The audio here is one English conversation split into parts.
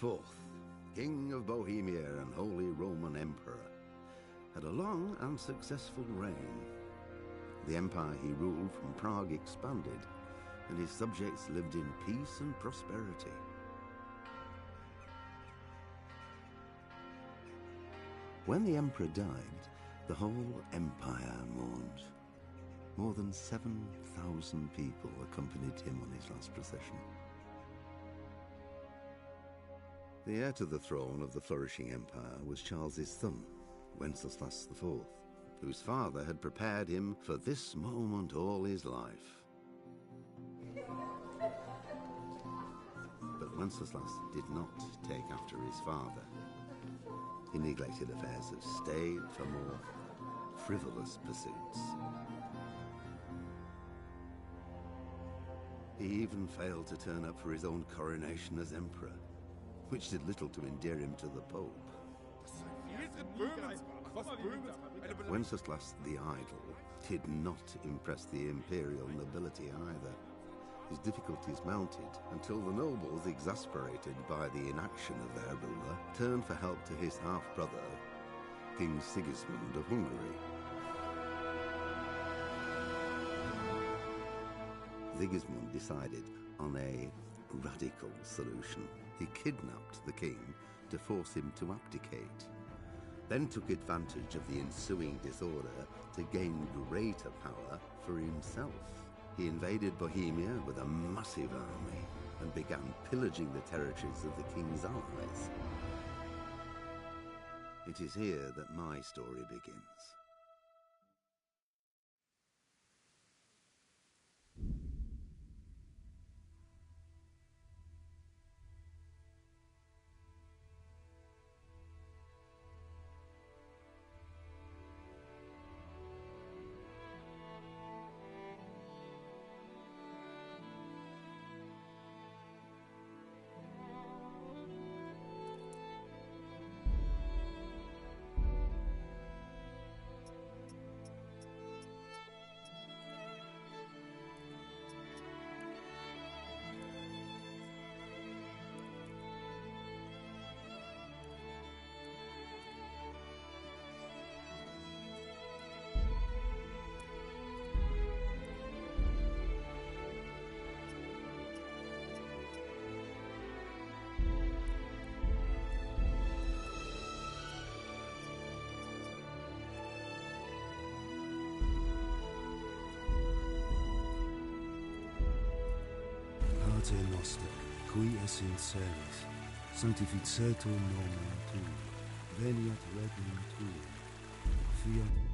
IV, King of Bohemia and Holy Roman Emperor, had a long and successful reign. The empire he ruled from Prague expanded, and his subjects lived in peace and prosperity. When the emperor died, the whole empire mourned. More than 7,000 people accompanied him on his last procession. The heir to the throne of the flourishing empire was Charles's son, Wenceslas IV, whose father had prepared him for this moment all his life. But Wenceslas did not take after his father. He neglected affairs of state for more frivolous pursuits. He even failed to turn up for his own coronation as emperor, which did little to endear him to the Pope. Wenceslas the Idle did not impress the imperial nobility either. His difficulties mounted until the nobles, exasperated by the inaction of their ruler, turned for help to his half-brother, King Sigismund of Hungary. Sigismund decided on a radical solution. He kidnapped the king to force him to abdicate, then took advantage of the ensuing disorder to gain greater power for himself. He invaded Bohemia with a massive army and began pillaging the territories of the king's allies. It is here that my story begins. Pater noster, qui es in celis, sanctificetur nomen tuum, veniat regnum tuum, fiat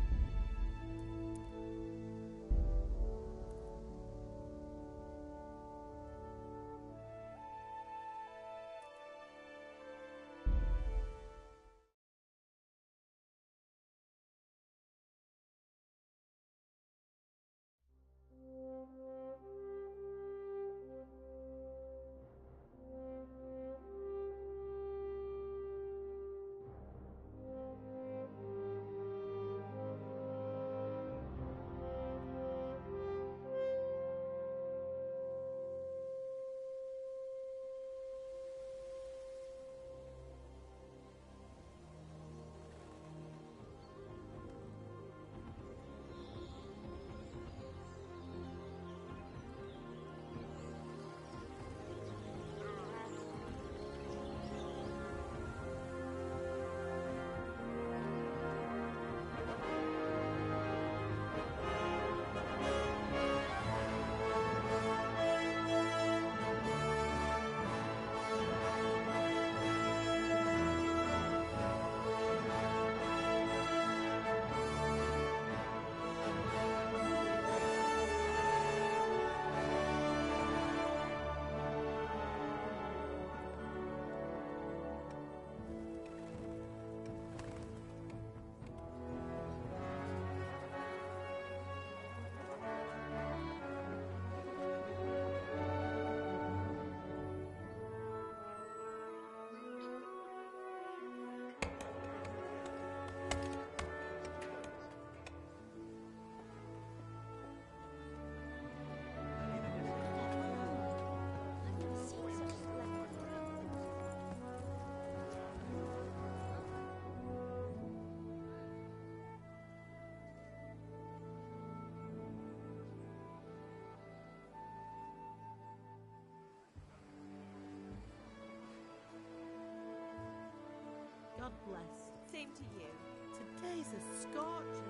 bless. Same to you. Today's a scorcher.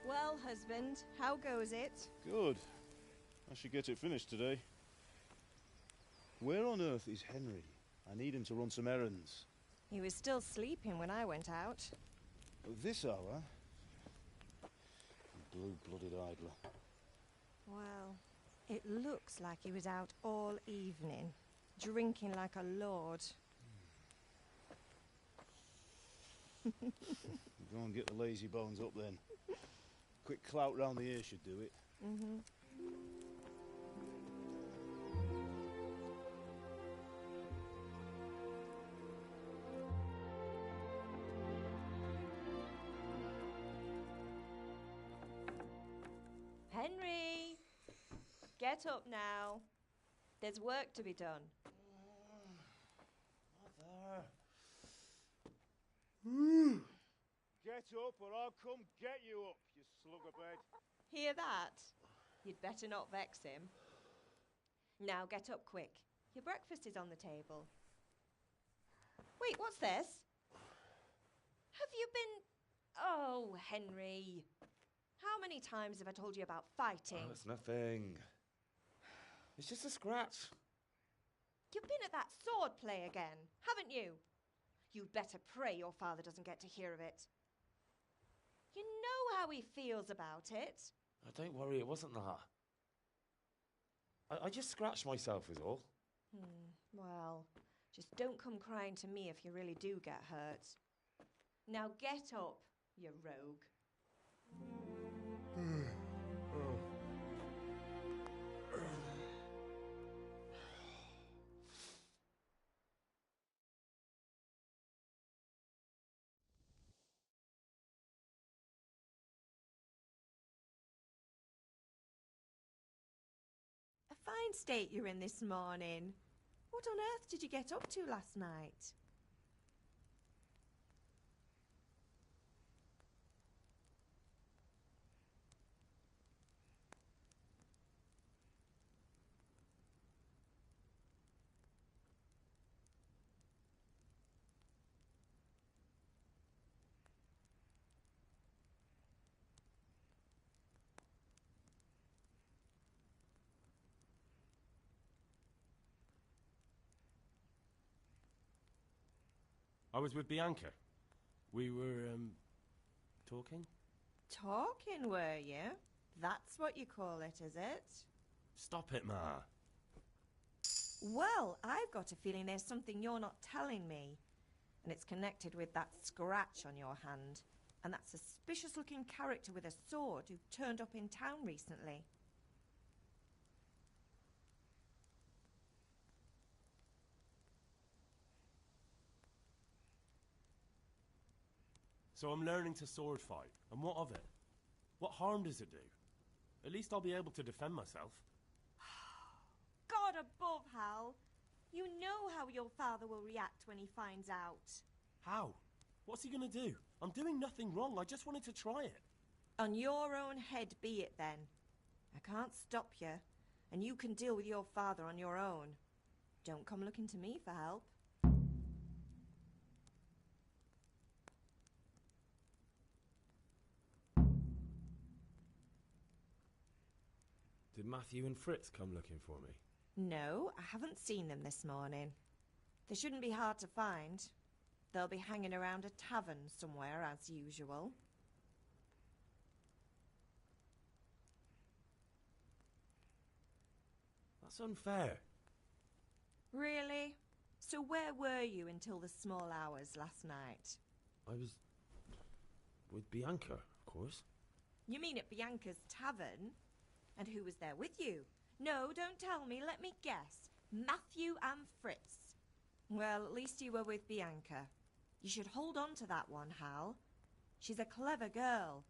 Well, husband, how goes it? Good. I should get it finished today. Where on earth is Henry? I need him to run some errands. He was still sleeping when I went out. At this hour? Blue-blooded idler. Well, it looks like he was out all evening, drinking like a lord. Go and get the lazy bones up then. Quick clout round the ear should do it. Mm-hmm. Henry! Get up now. There's work to be done. Mother! Get up or I'll come get you up, you slugabed. Hear that? You'd better not vex him. Now get up quick. Your breakfast is on the table. Wait, what's this? Have you been... Oh, Henry. How many times have I told you about fighting? Oh, it's nothing. It's just a scratch. You've been at that sword play again, haven't you? You'd better pray your father doesn't get to hear of it. You know how he feels about it. Oh, don't worry, it wasn't that. I just scratched myself is all. Well, just don't come crying to me if you really do get hurt. Now get up, you rogue. A fine state you're in this morning. What on earth did you get up to last night? I was with Bianca. We were, talking? Talking, were you? That's what you call it, is it? Stop it, Ma. Well, I've got a feeling there's something you're not telling me. And it's connected with that scratch on your hand. And that suspicious-looking character with a sword who turned up in town recently. So I'm learning to sword fight. And what of it? What harm does it do? At least I'll be able to defend myself. God above, Hal. You know how your father will react when he finds out. How? What's he gonna do? I'm doing nothing wrong. I just wanted to try it. On your own head be it then. I can't stop you, and you can deal with your father on your own. Don't come looking to me for help. Did Matthew and Fritz come looking for me? No, I haven't seen them this morning. They shouldn't be hard to find. They'll be hanging around a tavern somewhere, as usual. That's unfair. Really? So where were you until the small hours last night? I was... with Bianca, of course. You mean at Bianca's tavern? And who was there with you? No, don't tell me, let me guess. Matthew and Fritz. Well, at least you were with Bianca. You should hold on to that one, Hal. She's a clever girl.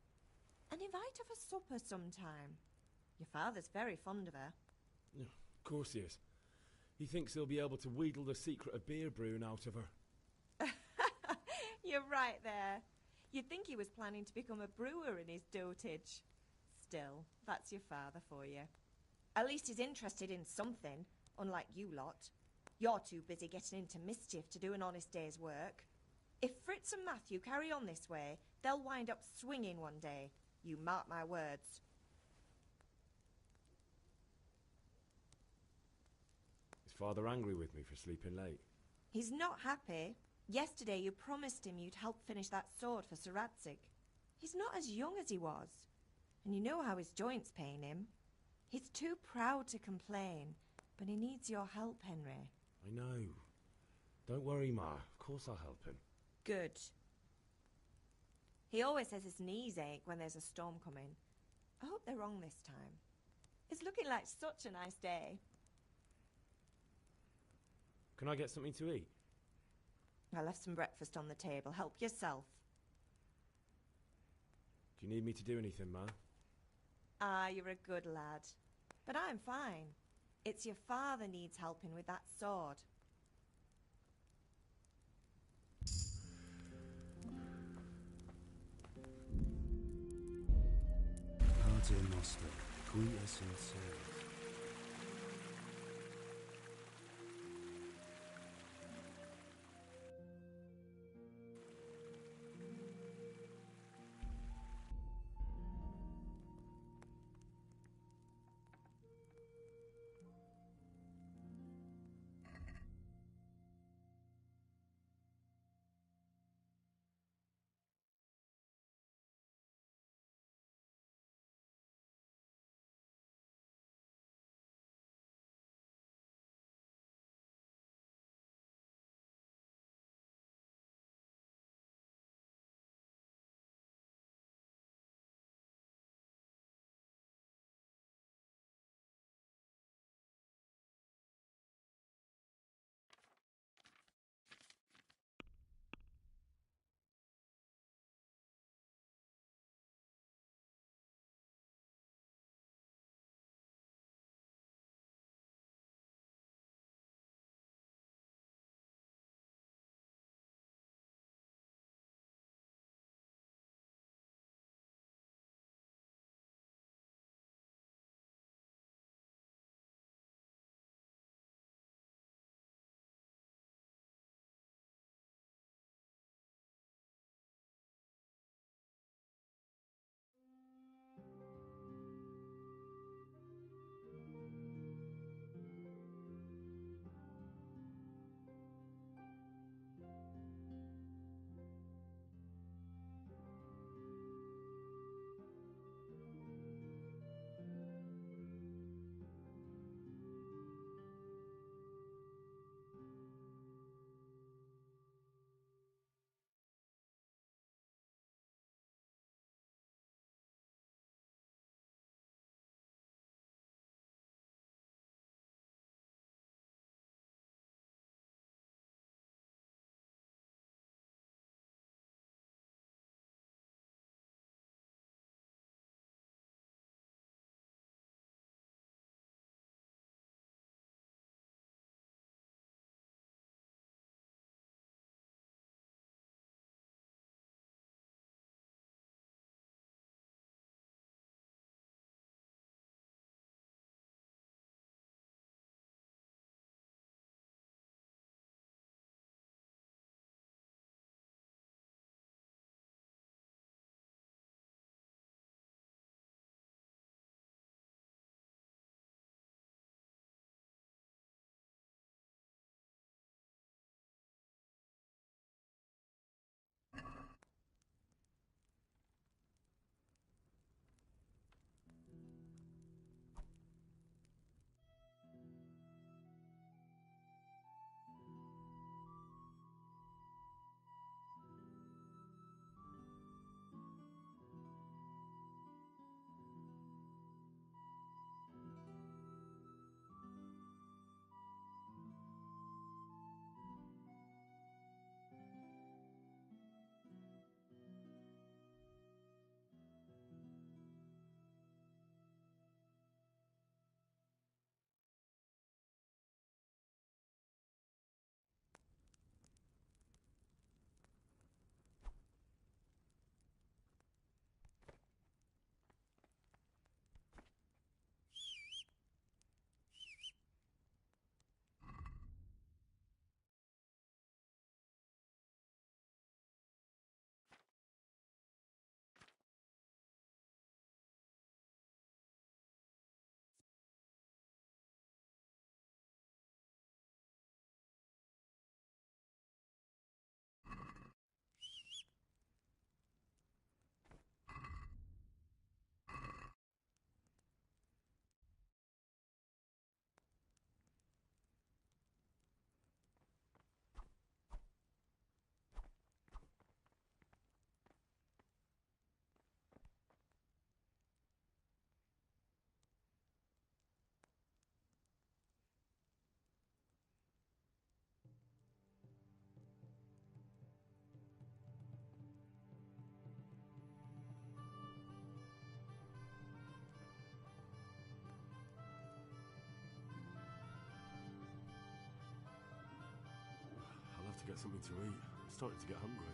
And invite her for supper sometime. Your father's very fond of her. Yeah, of course he is. He thinks he'll be able to wheedle the secret of beer brewing out of her. You're right there. You'd think he was planning to become a brewer in his dotage. Still, that's your father for you. At least he's interested in something, unlike you lot. You're too busy getting into mischief to do an honest day's work. If Fritz and Matthew carry on this way, they'll wind up swinging one day. You mark my words. Is Father angry with me for sleeping late? He's not happy. Yesterday you promised him you'd help finish that sword for Sir Radzig. He's not as young as he was. And you know how his joints pain him. He's too proud to complain, but he needs your help, Henry. I know. Don't worry, Ma. Of course I'll help him. Good. He always says his knees ache when there's a storm coming. I hope they're wrong this time. It's looking like such a nice day. Can I get something to eat? I left some breakfast on the table. Help yourself. Do you need me to do anything, Ma? Ah, you're a good lad. But I'm fine. It's your father needs helping with that sword. Pater noster, qui es in cielo. get something to eat. I'm starting to get hungry.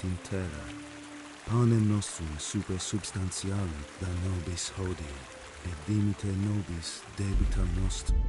in terra, panem nostrum super substantiale da nobis hodie, et dimite nobis debitam nostrum.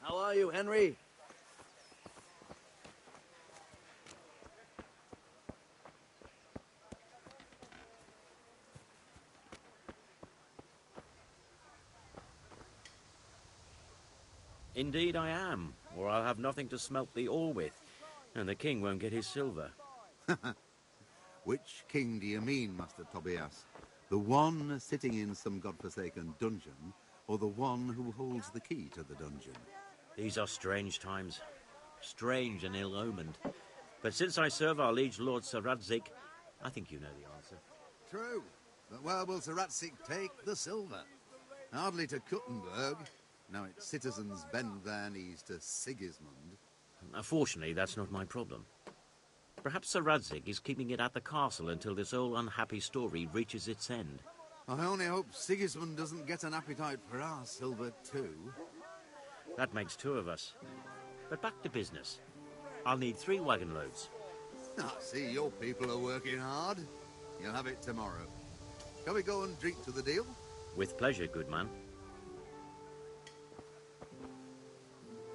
How are you, Henry? Indeed I am, or I'll have nothing to smelt the ore with, and the king won't get his silver. Which king do you mean, Master Tobias? The one sitting in some godforsaken dungeon, or the one who holds the key to the dungeon? These are strange times, strange and ill-omened. But since I serve our liege lord Sir Radzig, I think you know the answer. True, but where will Sir Radzig take the silver? Hardly to Kuttenberg. Now its citizens bend their knees to Sigismund. Fortunately, that's not my problem. Perhaps Sir Radzig is keeping it at the castle until this old unhappy story reaches its end. I only hope Sigismund doesn't get an appetite for our silver too. That makes 2 of us. But back to business. I'll need 3 wagon loads. I see your people are working hard. You'll have it tomorrow. Shall we go and drink to the deal? With pleasure, good man.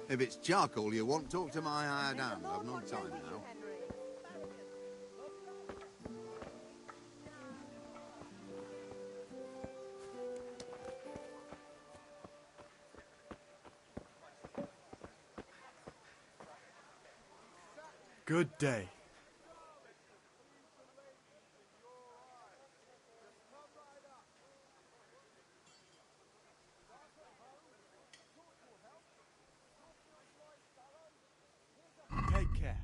If it's charcoal you want, talk to my hired hand. I've no time now. Good day. Take care.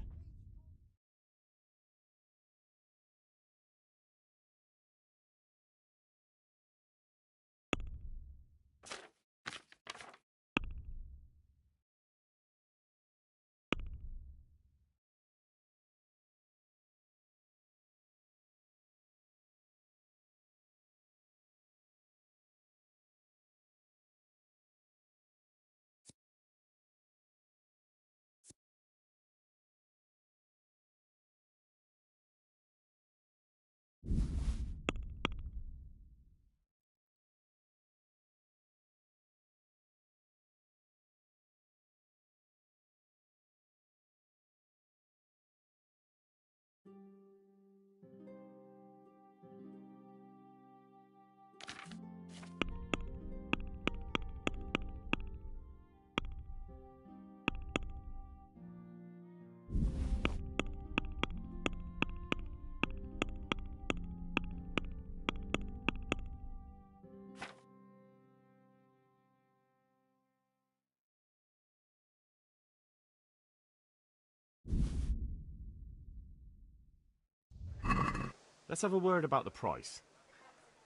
Let's have a word about the price.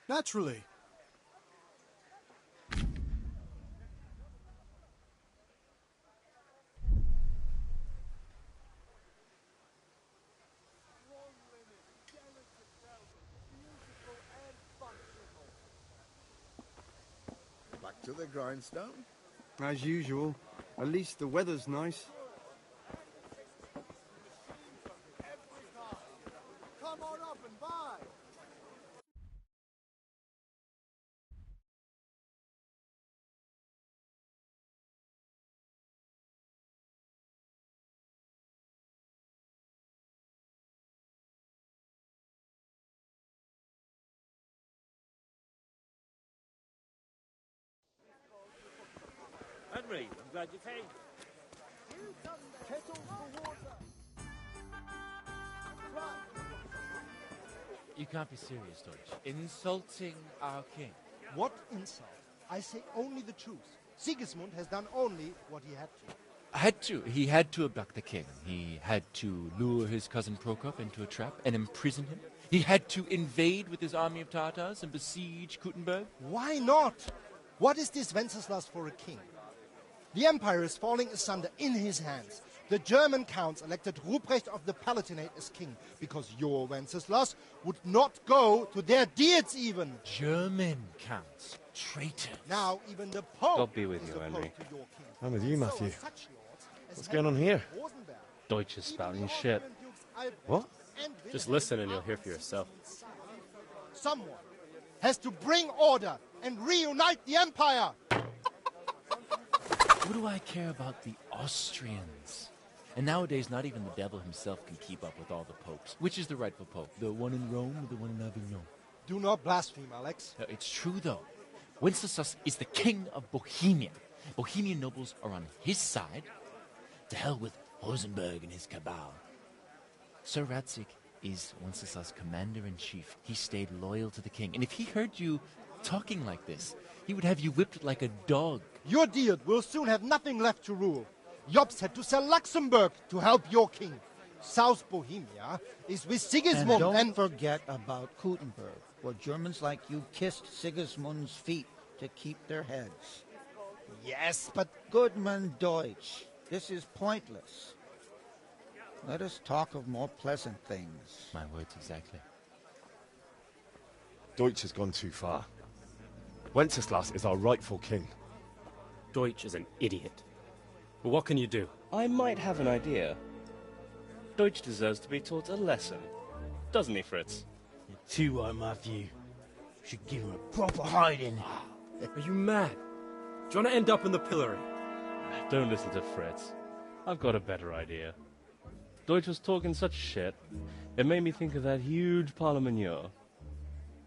Naturally. Back to the grindstone? As usual. At least the weather's nice. Come on up and buy. Henry, I'm glad you came. Kettles for water. You can't be serious, Deutsch. Insulting our king. What insult? I say only the truth. Sigismund has done only what he had to. Had to. He had to abduct the king. He had to lure his cousin Prokop into a trap and imprison him. He had to invade with his army of Tatars and besiege Kuttenberg. Why not? What is this Wenceslas for a king? The empire is falling asunder in his hands. The German counts elected Ruprecht of the Palatinate as king because your Wenceslas would not go to their deeds even. German counts. Traitors. Now even the Pope God be with is you, opposed Henry. to your king. I'm with you, So Matthew. are such lords as What's going on here? Rosenberg. Deutsch is spouting shit. Albrecht What? and Just Wilhelm listen and you'll hear for yourself. Someone has to bring order and reunite the empire. What do I care about the Austrians? And nowadays, not even the devil himself can keep up with all the popes. Which is the rightful pope? The one in Rome or the one in Avignon? Do not blaspheme, Alex. It's true, though. Wenceslas is the king of Bohemia. Bohemian nobles are on his side. To hell with Rosenberg and his cabal. Sir Radzik is Wenceslaus' commander-in-chief. He stayed loyal to the king. And if he heard you talking like this, he would have you whipped like a dog. Your dear will soon have nothing left to rule. Jobst had to sell Luxembourg to help your king. South Bohemia is with Sigismund and don't forget about Kuttenberg, where Germans like you kissed Sigismund's feet to keep their heads. Yes, but... Goodman Deutsch, this is pointless. Let us talk of more pleasant things. My words exactly. Deutsch has gone too far. Wenceslas is our rightful king. Deutsch is an idiot. But what can you do? I might have an idea. Deutsch deserves to be taught a lesson. Doesn't he, Fritz? You're too right, Matthew. Should give him a proper hiding. Are you mad? Do you want to end up in the pillory? Don't listen to Fritz. I've got a better idea. Deutsch was talking such shit, it made me think of that huge parliament.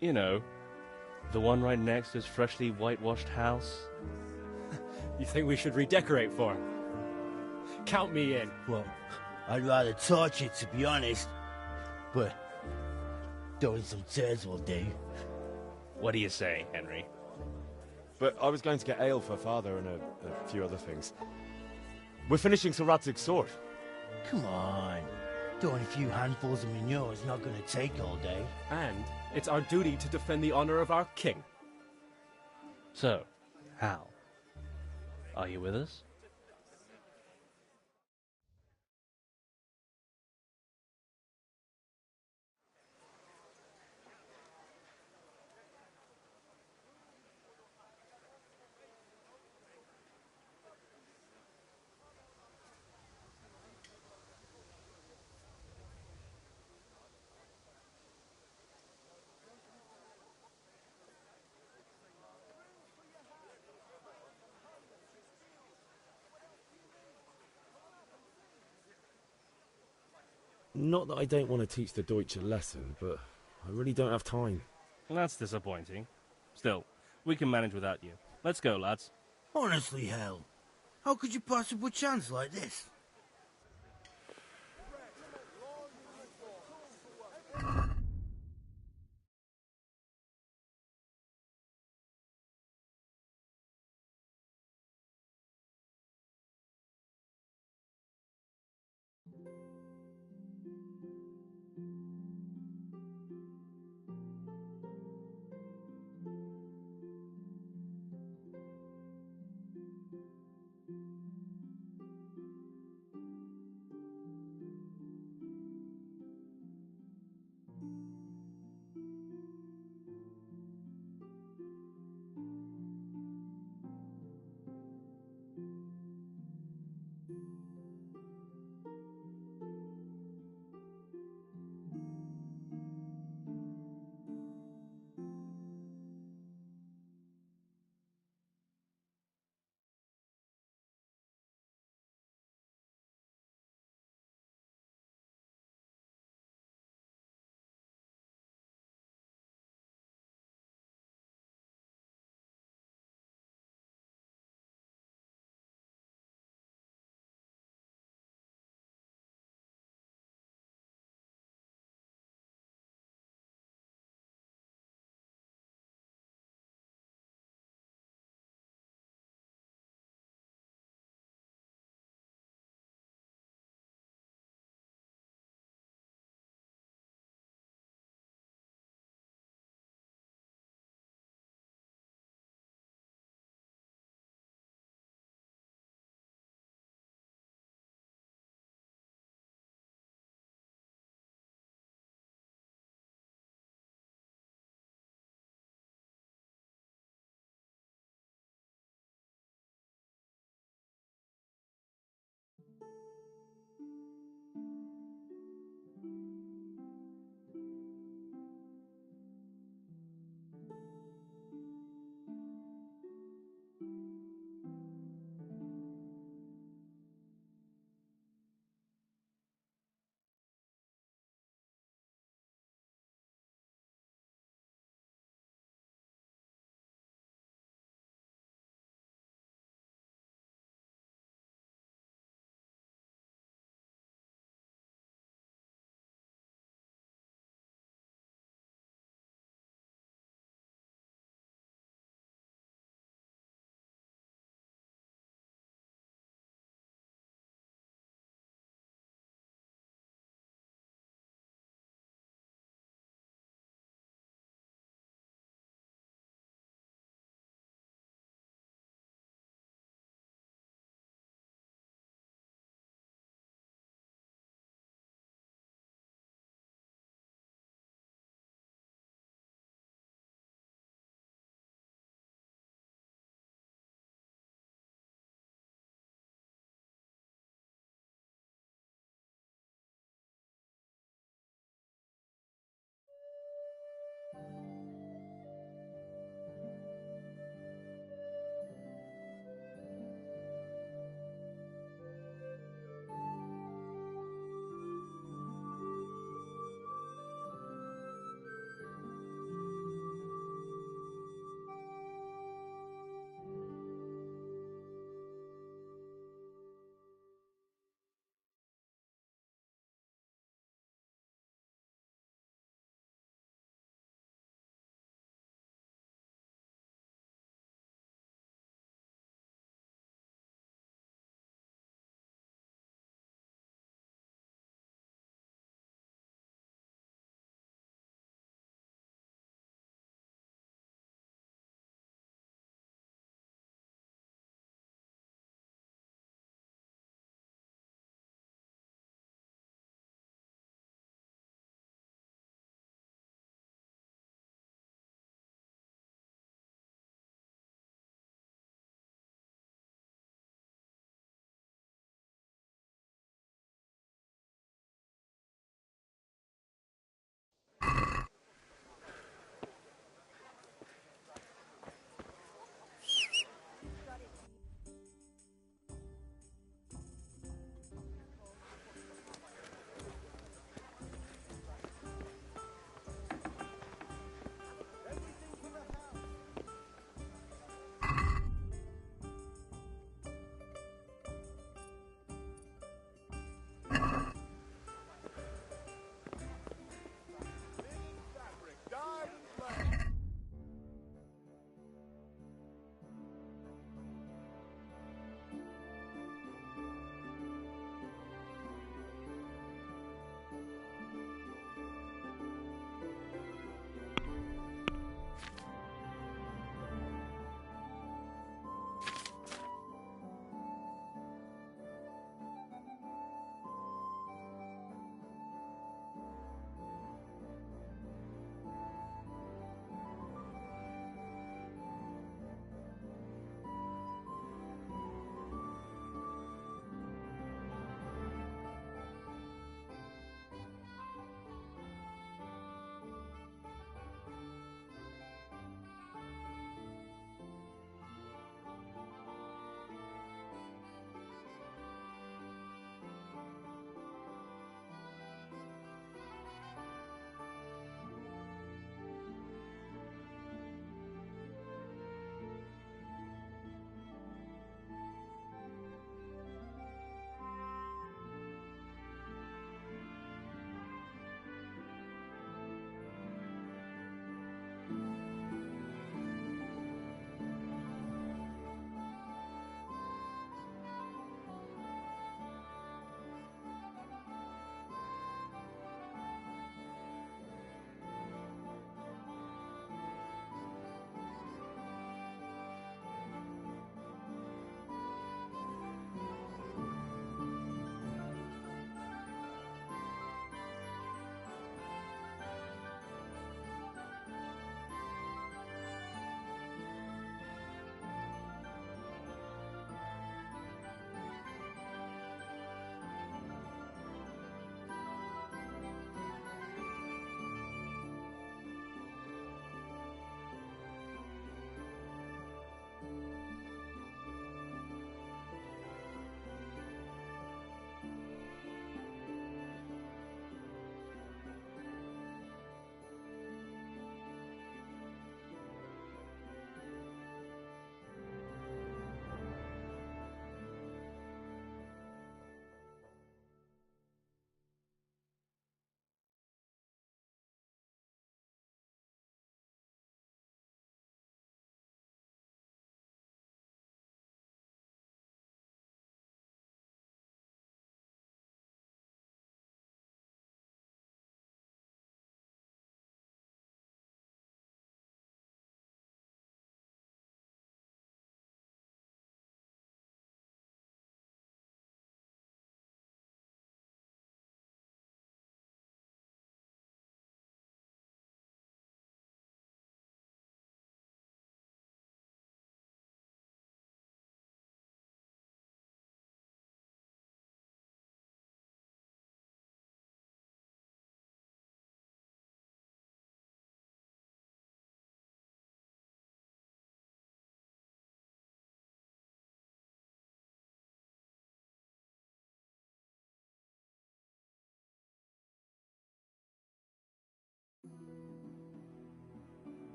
You know, the one right next to his freshly whitewashed house. You think we should redecorate for him? Count me in. Well, I'd rather torch it, to be honest. But throwing some tears will do. What do you say, Henry? But I was going to get ale for father and a few other things. We're finishing Sir Radzig's sword. Come on. Throwing a few handfuls of manure is not going to take all day. And it's our duty to defend the honor of our king. So, Hal, are you with us? Not that I don't want to teach the Deutsch a lesson, but I really don't have time. That's disappointing. Still, we can manage without you. Let's go, lads. Honestly, Hal, how could you possibly chance like this?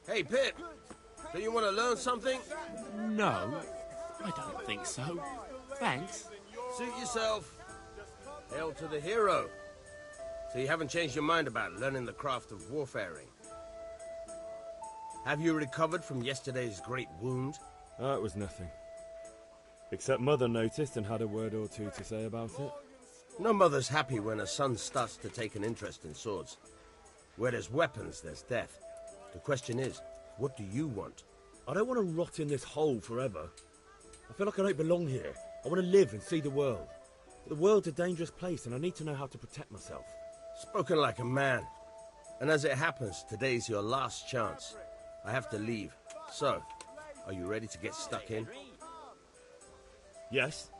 Hey, Pip. Do you want to learn something? No, I don't think so. Thanks. Suit yourself. Hail to the hero. So you haven't changed your mind about learning the craft of warfaring? Have you recovered from yesterday's great wound? It was nothing. Except Mother noticed and had a word or two to say about it. No mother's happy when a son starts to take an interest in swords. Where there's weapons, there's death. The question is, what do you want? I don't want to rot in this hole forever. I feel like I don't belong here. I want to live and see the world. But the world's a dangerous place and I need to know how to protect myself. Spoken like a man. And as it happens, today's your last chance. I have to leave. So, are you ready to get stuck in? Yes.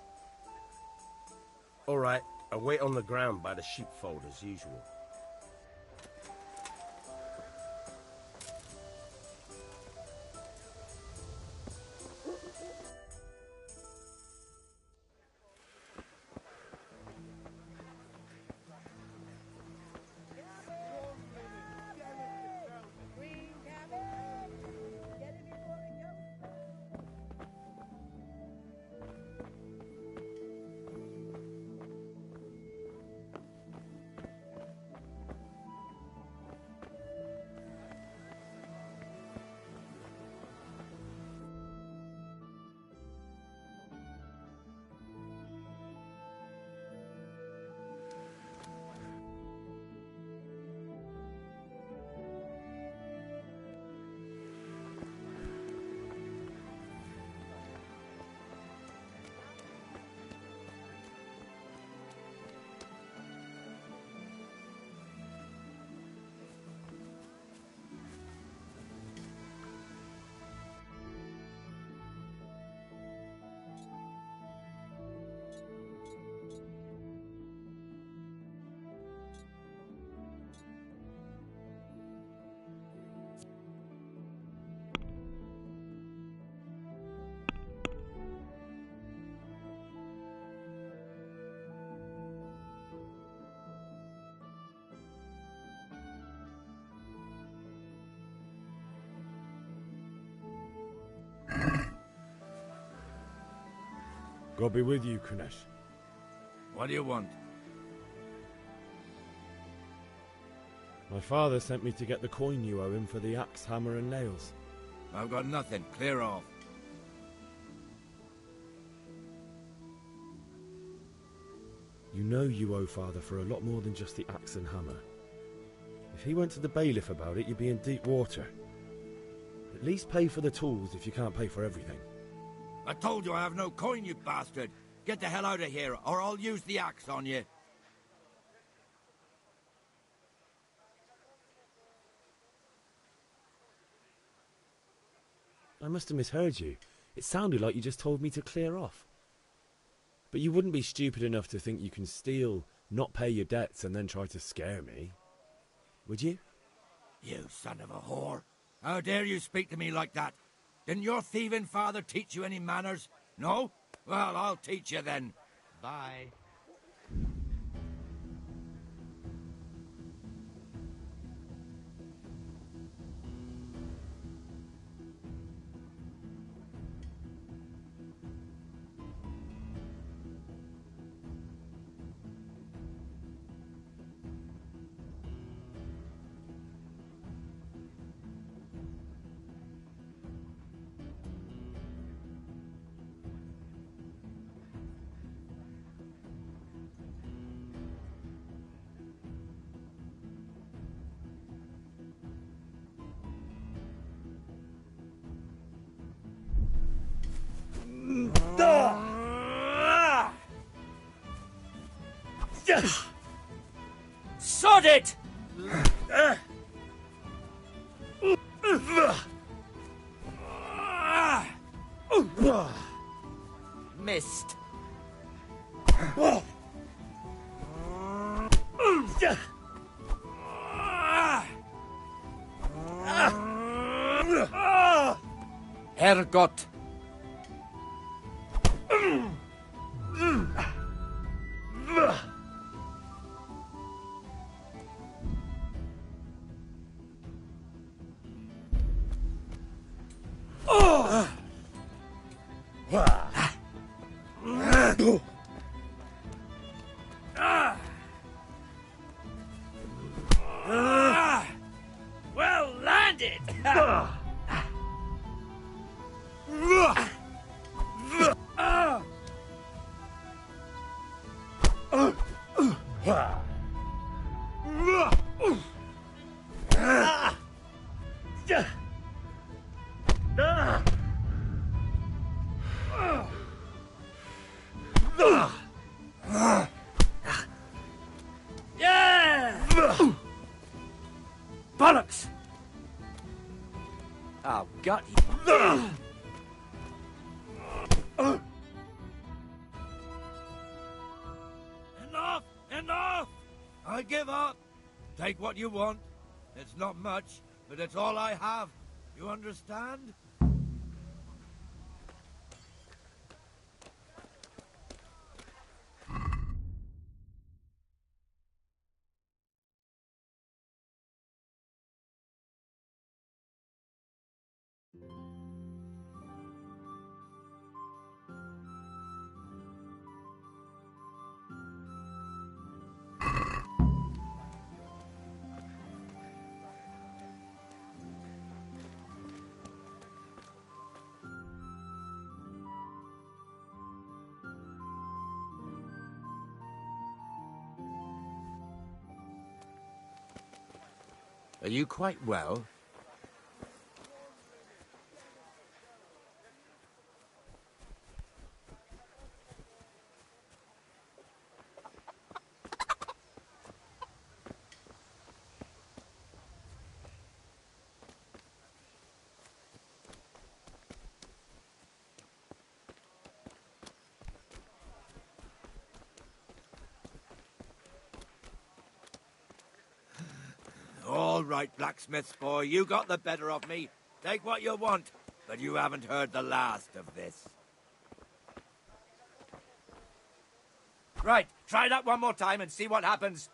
All right, I'll wait on the ground by the sheepfold as usual. God be with you, Kunesh. What do you want? My father sent me to get the coin you owe him for the axe, hammer and nails. I've got nothing. Clear off. You know you owe father for a lot more than just the axe and hammer. If he went to the bailiff about it, you'd be in deep water. At least pay for the tools if you can't pay for everything. I told you I have no coin, you bastard. Get the hell out of here, or I'll use the axe on you. I must have misheard you. It sounded like you just told me to clear off. But you wouldn't be stupid enough to think you can steal, not pay your debts, and then try to scare me. Would you? You son of a whore. How dare you speak to me like that? Didn't your thieving father teach you any manners? No? Well, I'll teach you then. Bye. Sod it! Missed. Herrgott. Bollocks! Oh, got you. Enough! Enough! I give up. Take what you want. It's not much, but it's all I have. You understand? Are you quite well? All right, blacksmith's boy, you got the better of me. Take what you want, but you haven't heard the last of this. Right, try that one more time and see what happens.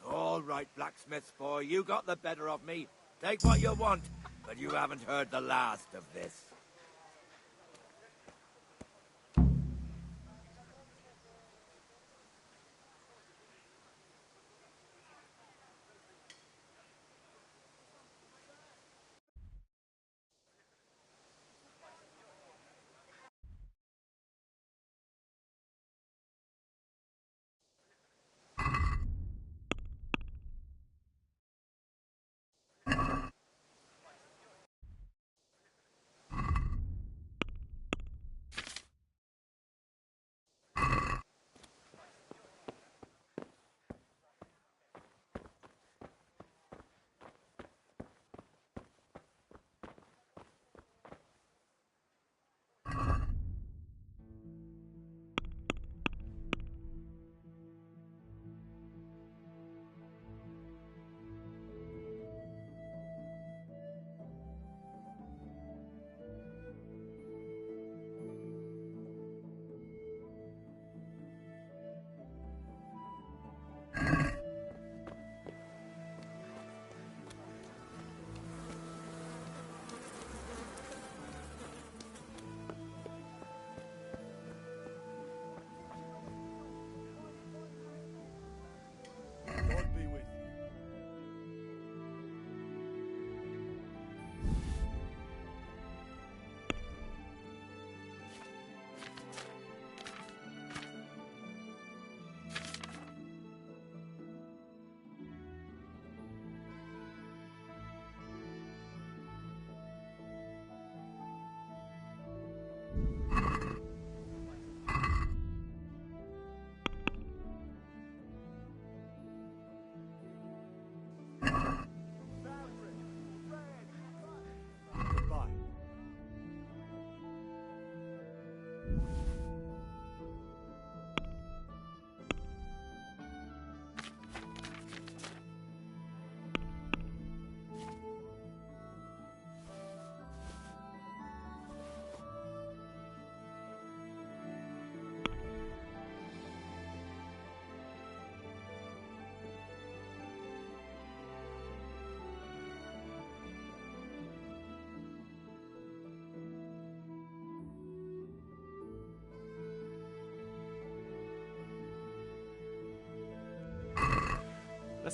All right, blacksmith's boy, you got the better of me. Take what you want, but you haven't heard the last of this.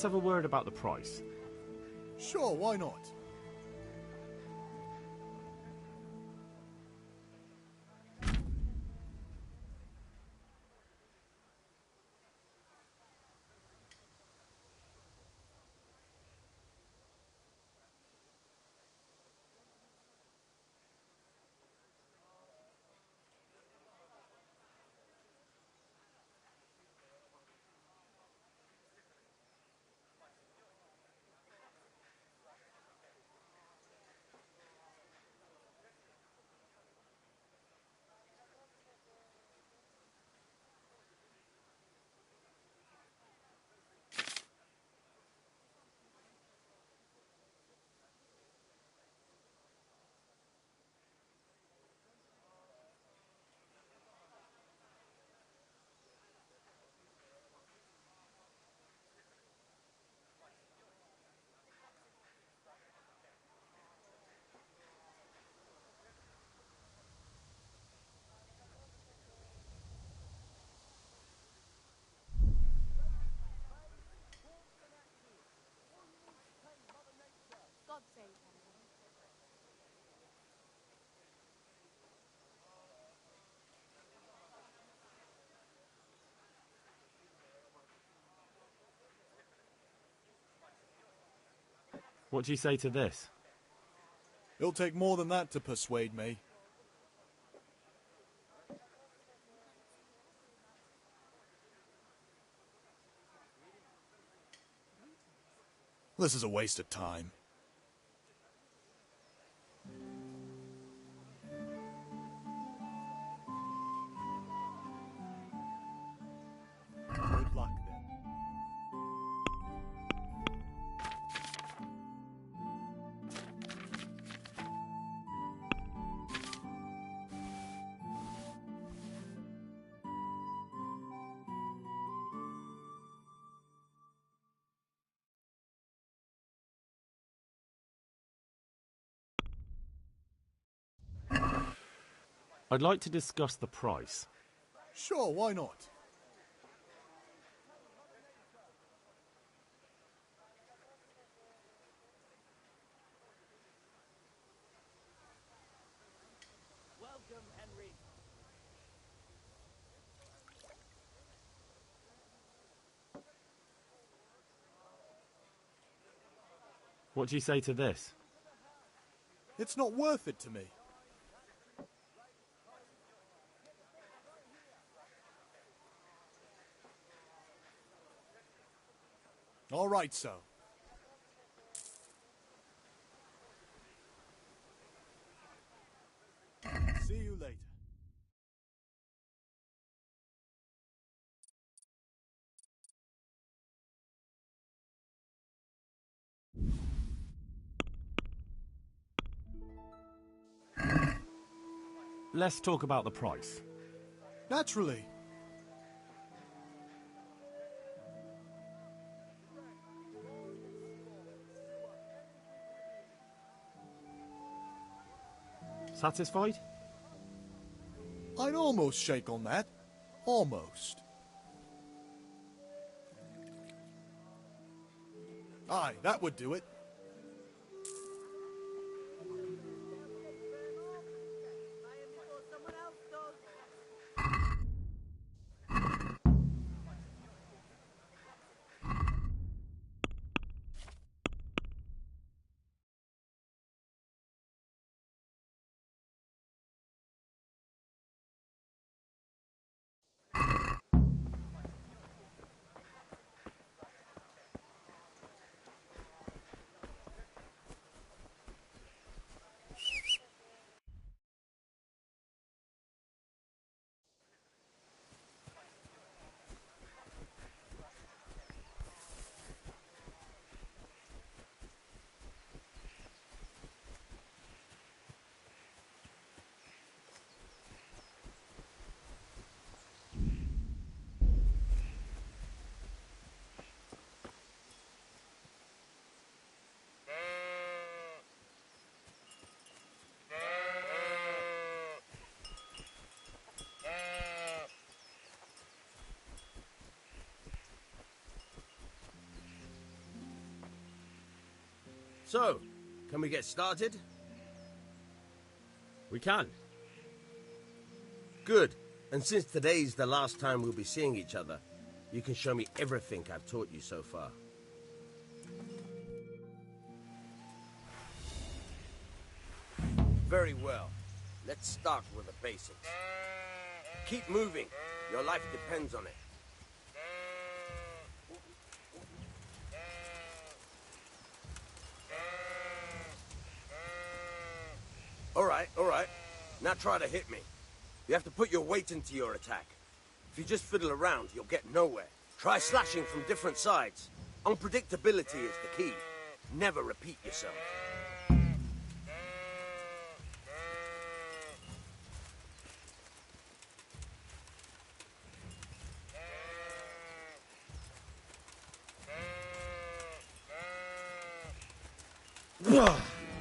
let's have a word about the price. Sure, why not? What do you say to this? It'll take more than that to persuade me. This is a waste of time. Good luck then. I'd like to discuss the price. Sure, why not? Welcome, Henry. What do you say to this? It's not worth it to me. All right, so. See you later. Let's talk about the price. Naturally. Satisfied? I'd almost shake on that. Almost. Aye, that would do it. So, can we get started? We can. Good. And since today's the last time we'll be seeing each other, you can show me everything I've taught you so far. Very well. Let's start with the basics. Keep moving. Your life depends on it. All right. Now try to hit me. You have to put your weight into your attack. If you just fiddle around, you'll get nowhere. Try slashing from different sides. Unpredictability is the key. Never repeat yourself.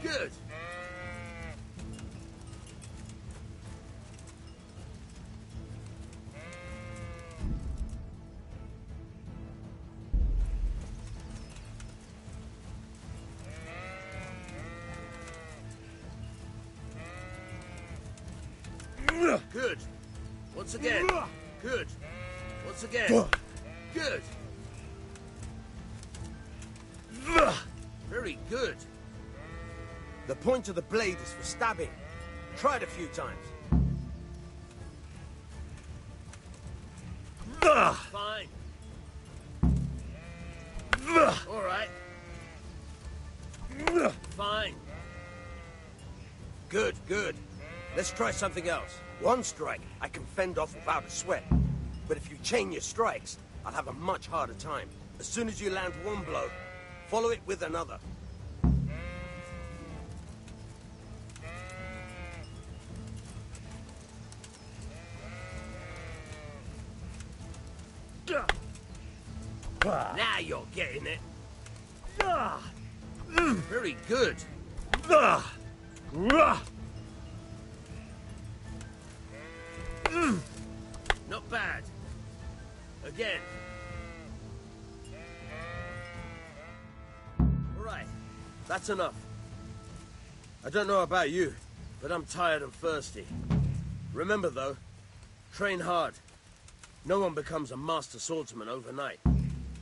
Good. Good. Once again. Good. Once again. Good. Very good. The point of the blade is for stabbing. Try it a few times. Fine. All right. Fine. Good, good. Let's try something else. One strike, I can fend off without a sweat. But if you chain your strikes, I'll have a much harder time. As soon as you land one blow, follow it with another. Now you're getting it. Very good. Not bad. Again. All right, that's enough. I don't know about you, but I'm tired and thirsty. Remember though, train hard. No one becomes a master swordsman overnight.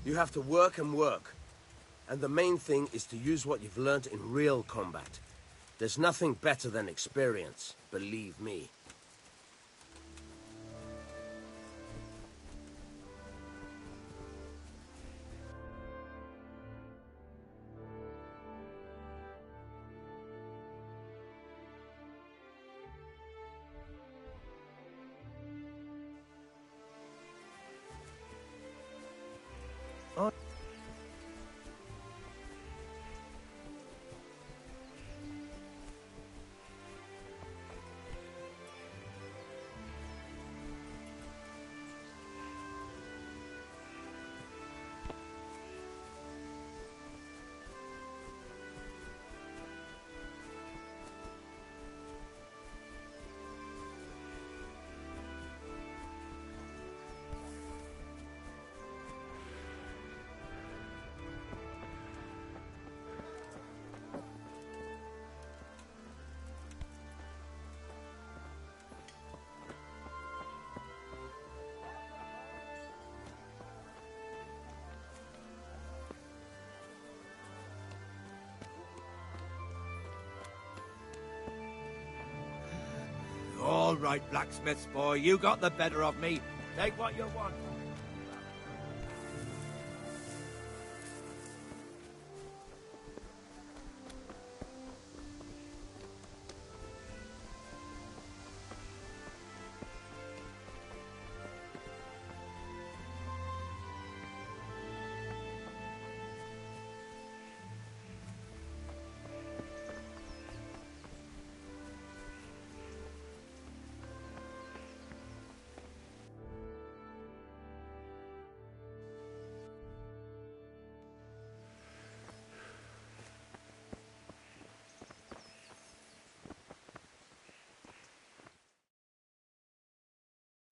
You have to work and work. And the main thing is to use what you've learned in real combat. There's nothing better than experience, believe me. All right, blacksmith's boy, you got the better of me. Take what you want.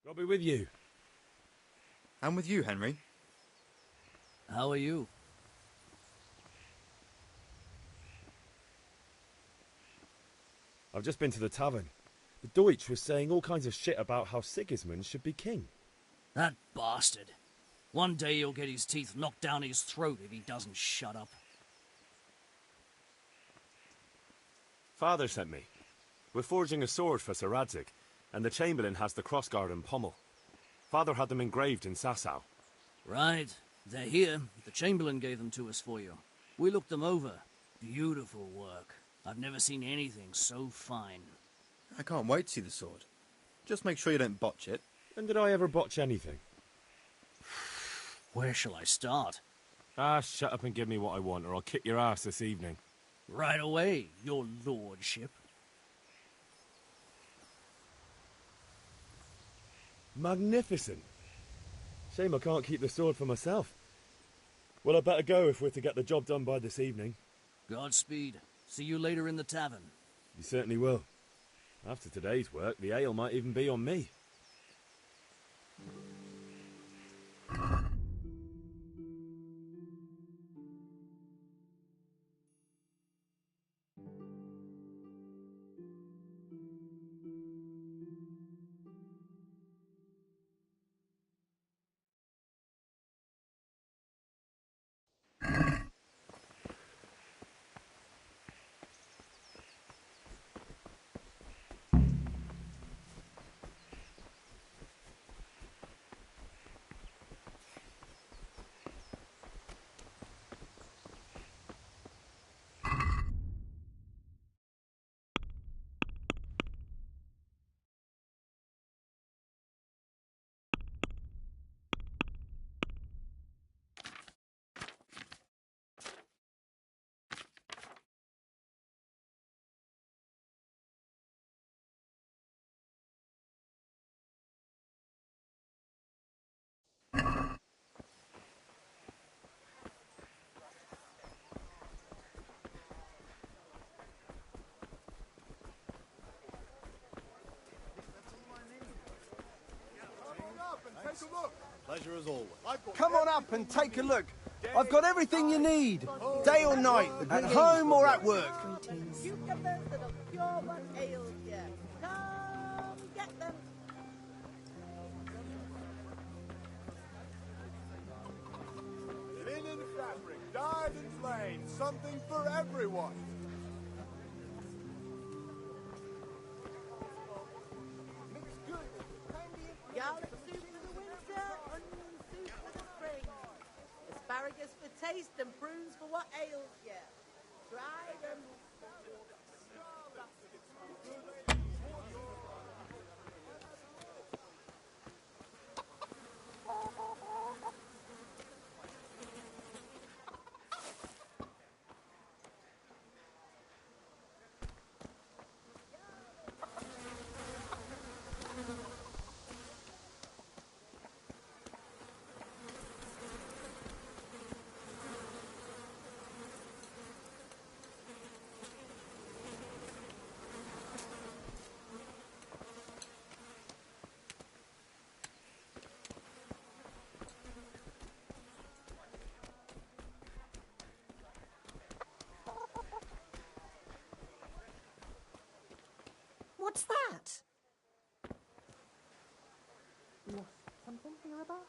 I'll be with you. I'm with you, Henry. How are you? I've just been to the tavern. The Deutsch was saying all kinds of shit about how Sigismund should be king. That bastard. One day he'll get his teeth knocked down his throat if he doesn't shut up. Father sent me. We're forging a sword for Sir Radzig, and the Chamberlain has the crossguard and pommel. Father had them engraved in Sasau. Right. They're here. The Chamberlain gave them to us for you. We looked them over. Beautiful work. I've never seen anything so fine. I can't wait to see the sword. Just make sure you don't botch it. When did I ever botch anything? Where shall I start? Ah, shut up and give me what I want, or I'll kick your ass this evening. Right away, your lordship. Magnificent. Shame I can't keep the sword for myself. Well, I better go if we're to get the job done by this evening. Godspeed. See you later in the tavern. You certainly will. After today's work, the ale might even be on me. Pleasure as always. Come on up and take a look. I've got everything you need, day or night, at home or at work. Cucumbers that are pure one ale here. Come get them. Linen fabric, dyed and plain, something for everyone. Garlic soup for the winter, onion soup for the spring. Asparagus for taste and prunes for what ails you. Try them. What's that? Lost something, Gravado?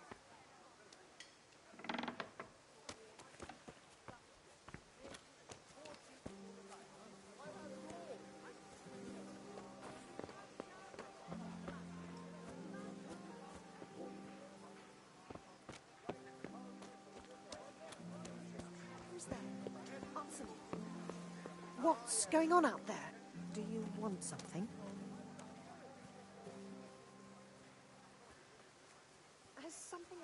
Who's there? Answer me. What's going on out there? Do you want something? Has something...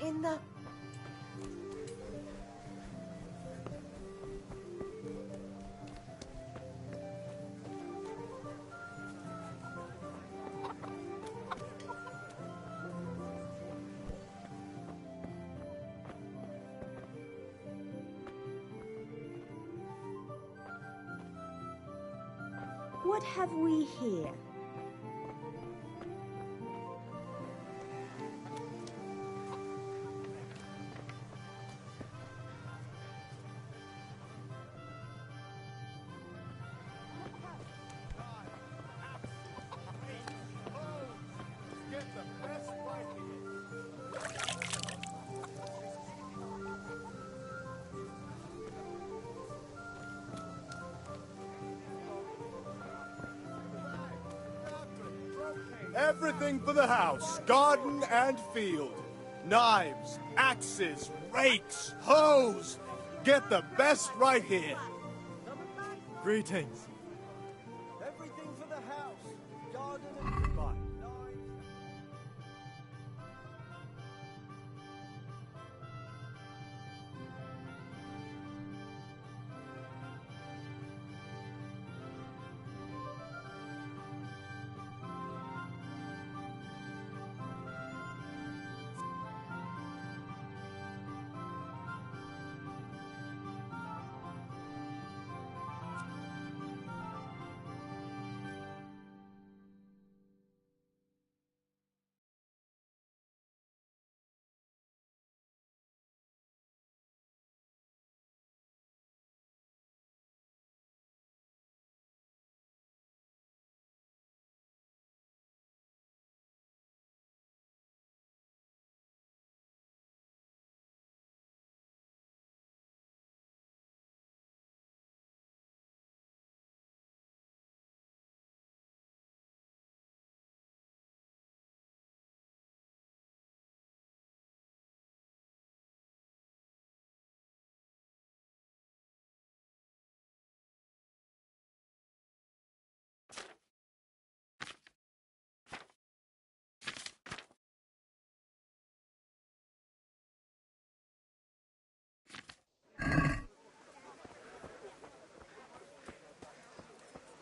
in the... What have we here? Everything for the house, garden and field. Knives, axes, rakes, hoes. Get the best right here. Greetings. Everything for the house, garden and goodbye.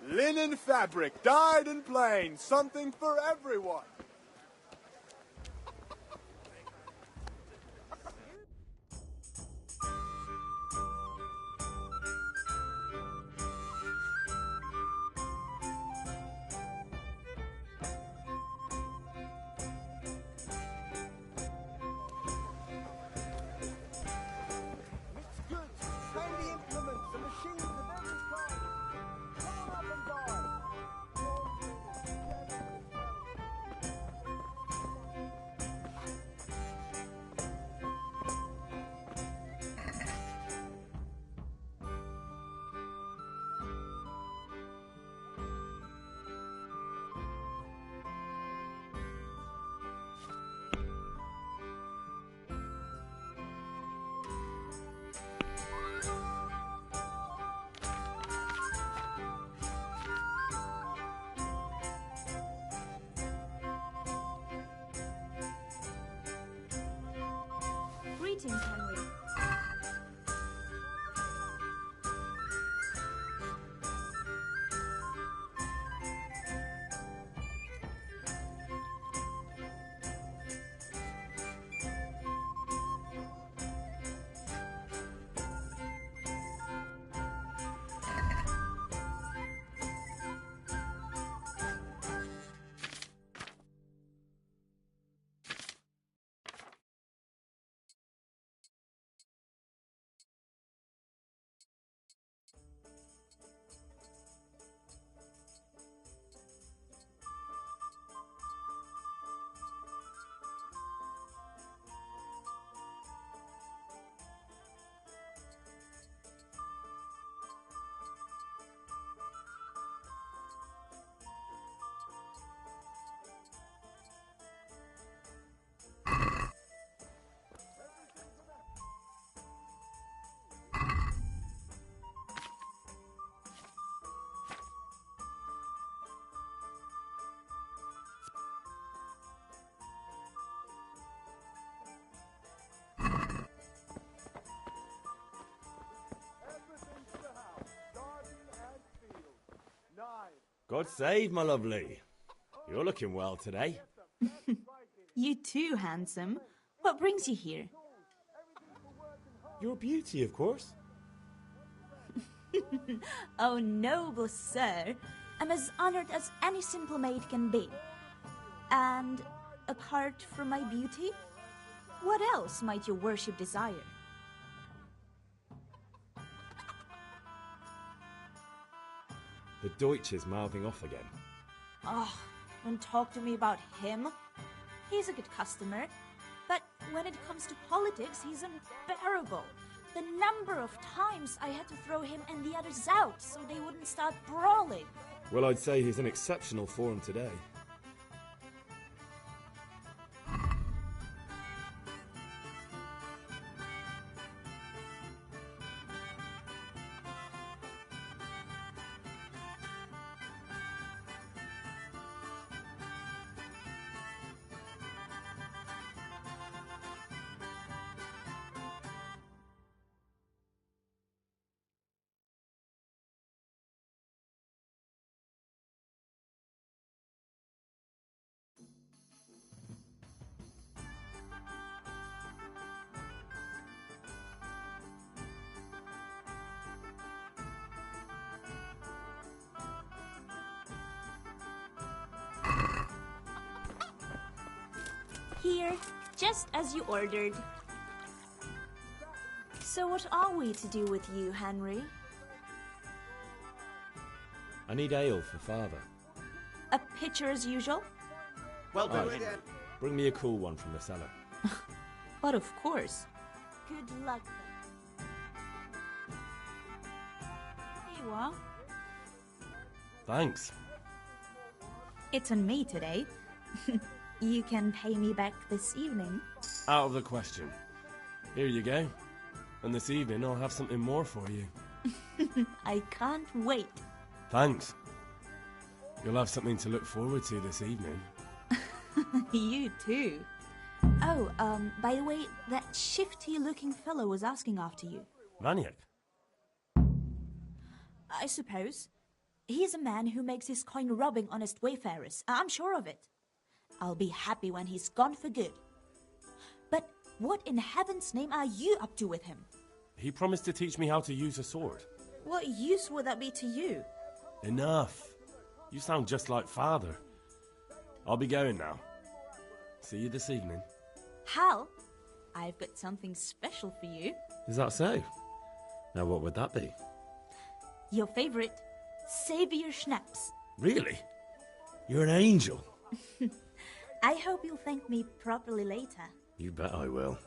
Linen fabric, dyed and plain, something for everyone. Greetings, Henry. God save, my lovely. You're looking well today. You too, handsome. What brings you here? Your beauty, of course. Oh, noble sir. I'm as honored as any simple maid can be. And apart from my beauty, what else might your worship desire? The Deutsch is mouthing off again. Oh, don't talk to me about him. He's a good customer, but when it comes to politics, he's unbearable. The number of times I had to throw him and the others out so they wouldn't start brawling. Well, I'd say he's in exceptional form today. Here, just as you ordered. So what are we to do with you, Henry? I need ale for father. A pitcher as usual? Well done, Aye. Henry. Bring me a cool one from the cellar. But of course. Good luck, then. Here you are. Thanks. It's on me today. You can pay me back this evening. Out of the question. Here you go. And this evening I'll have something more for you. I can't wait. Thanks. You'll have something to look forward to this evening. You too. Oh, by the way, that shifty-looking fellow was asking after you. Vaniak? I suppose. He's a man who makes his coin robbing honest wayfarers. I'm sure of it. I'll be happy when he's gone for good. But what in heaven's name are you up to with him? He promised to teach me how to use a sword. What use would that be to you? Enough. You sound just like father. I'll be going now. See you this evening. Hal, I've got something special for you. Is that so? Now what would that be? Your favorite, Savior Schnapps. Really? You're an angel. I hope you'll thank me properly later. You bet I will.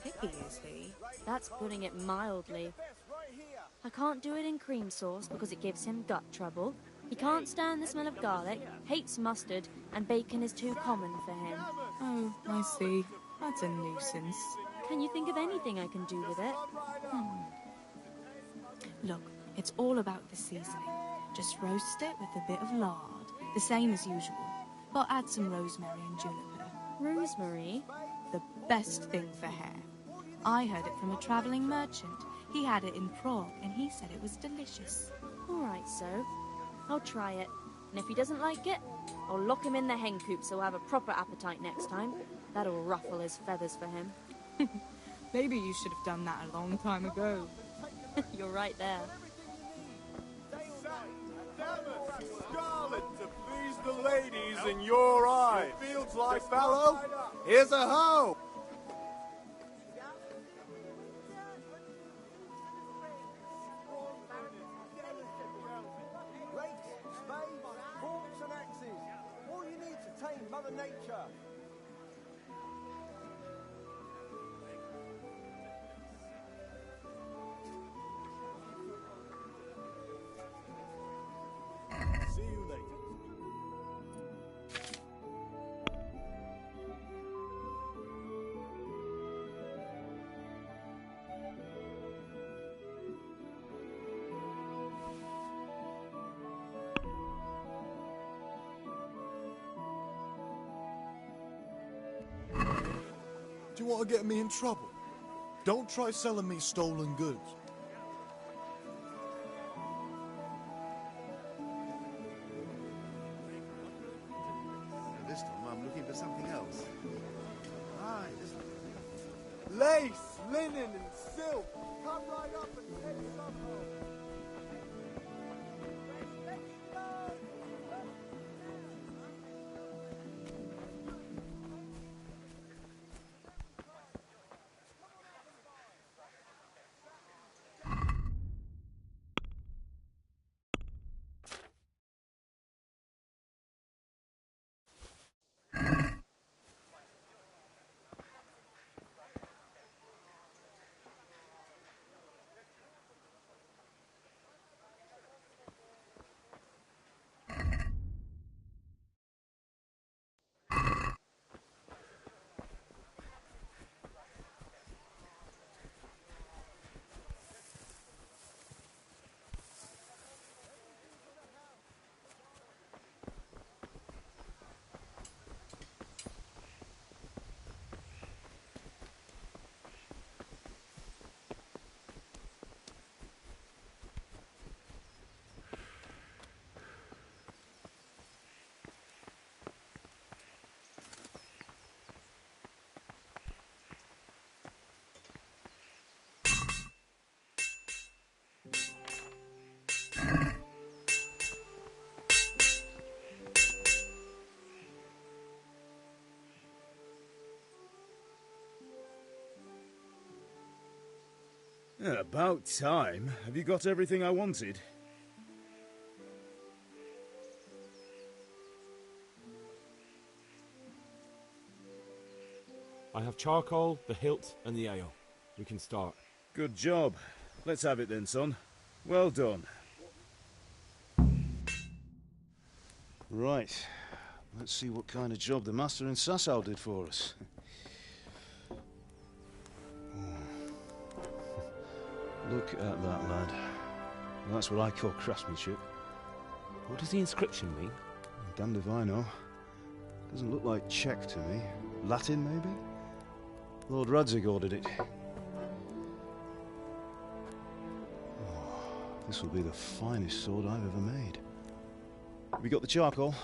Picky, is he? That's putting it mildly. I can't do it in cream sauce because it gives him gut trouble. He can't stand the smell of garlic, hates mustard, and bacon is too common for him. Oh, I see. That's a nuisance. Can you think of anything I can do with it? Look, it's all about the seasoning. Just roast it with a bit of lard, the same as usual. but add some rosemary and juniper. Rosemary? The best thing for hair. I heard it from a travelling merchant. He had it in Prague, and he said it was delicious. All right, so I'll try it. And if he doesn't like it, I'll lock him in the hen coop so he'll have a proper appetite next time. That'll ruffle his feathers for him. Maybe you should have done that a long time ago. You're right there. Scarlet to please the ladies in your eyes. Fields like fallow. Here's a hoe. Rakes, spades, forks and axes. All you need to tame Mother Nature. See you later. Do you want to get me in trouble? Don't try selling me stolen goods. This time I'm looking for something else. Ah, this... Lace, linen, and silk. Come right up and take some home. About time. Have you got everything I wanted? I have charcoal, the hilt, and the ale. We can start. Good job. Let's have it then, son. Well done. Right. Let's see what kind of job the master in Sasau did for us. Look at that, lad. Well, that's what I call craftsmanship. What does the inscription mean? Damned if I know. Doesn't look like Czech to me. Latin, maybe? Lord Radzig ordered it. Oh, this will be the finest sword I've ever made. Have you got the charcoal?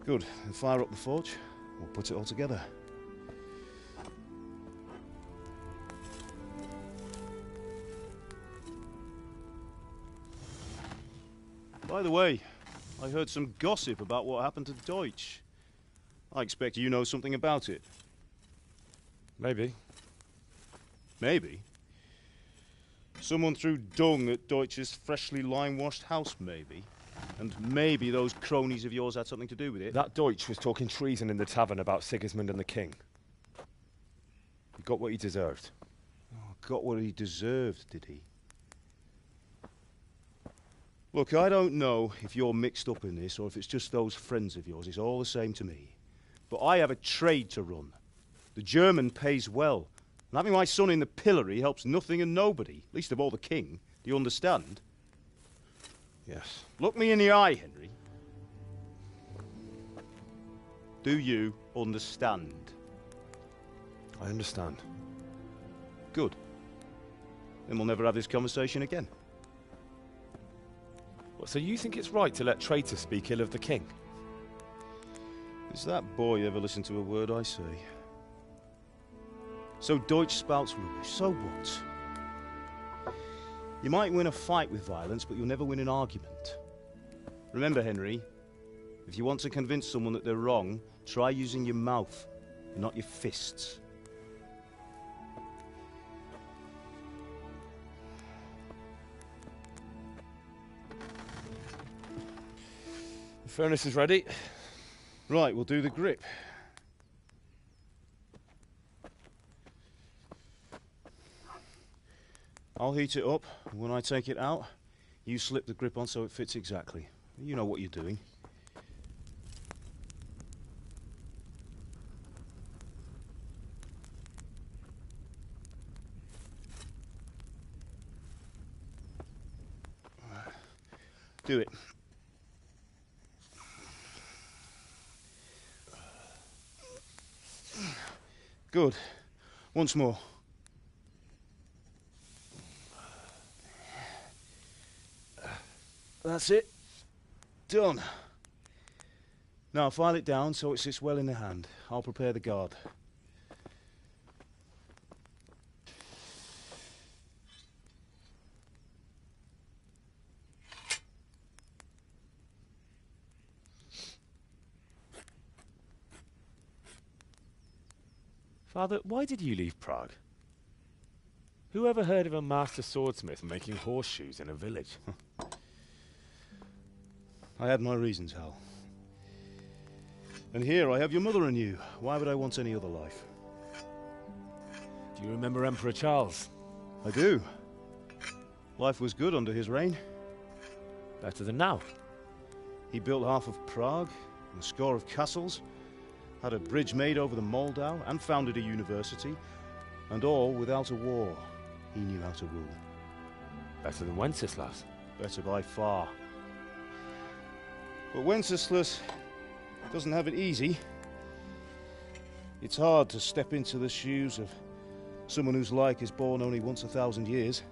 Good. Then fire up the forge. We'll put it all together. By the way, I heard some gossip about what happened to Deutsch. I expect you know something about it. Maybe. Maybe? Someone threw dung at Deutsch's freshly lime-washed house, maybe? And maybe those cronies of yours had something to do with it? That Deutsch was talking treason in the tavern about Sigismund and the king. He got what he deserved. Oh, got what he deserved, did he? Look, I don't know if you're mixed up in this or if it's just those friends of yours. It's all the same to me. But I have a trade to run. The German pays well. And having my son in the pillory helps nothing and nobody, least of all the king. Do you understand? Yes. Look me in the eye, Henry. Do you understand? I understand. Good. Then we'll never have this conversation again. What, so you think it's right to let traitors speak ill of the king? Does that boy ever listen to a word I say? So Deutsch spouts rubbish, so what? You might win a fight with violence, but you'll never win an argument. Remember, Henry, if you want to convince someone that they're wrong, try using your mouth, not your fists. The furnace is ready. Right, we'll do the grip. I'll heat it up, and when I take it out, you slip the grip on so it fits exactly. You know what you're doing. Do it. Good. Once more. That's it. Done. Now file it down so it sits well in the hand. I'll prepare the guard. Father, why did you leave Prague? Who ever heard of a master swordsmith making horseshoes in a village? I had my reasons, Hal. And here I have your mother and you. Why would I want any other life? Do you remember Emperor Charles? I do. Life was good under his reign. Better than now. He built half of Prague, and a score of castles, had a bridge made over the Moldau, and founded a university, and all without a war. He knew how to rule. Better than Wenceslas. Better by far. But Wenceslas doesn't have it easy. It's hard to step into the shoes of someone whose like is born only once 1,000 years.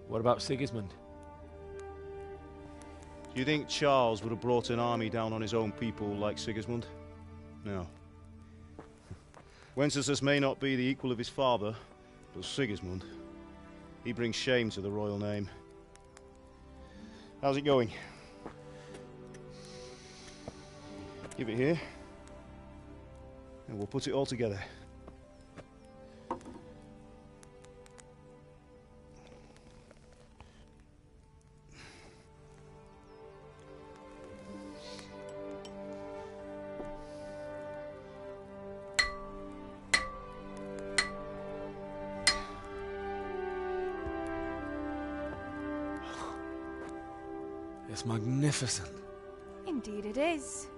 What about Sigismund? Do you think Charles would have brought an army down on his own people like Sigismund? No. Wenceslas may not be the equal of his father, but Sigismund, he brings shame to the royal name. How's it going? Give it here, and we'll put it all together. It's magnificent. Indeed it is.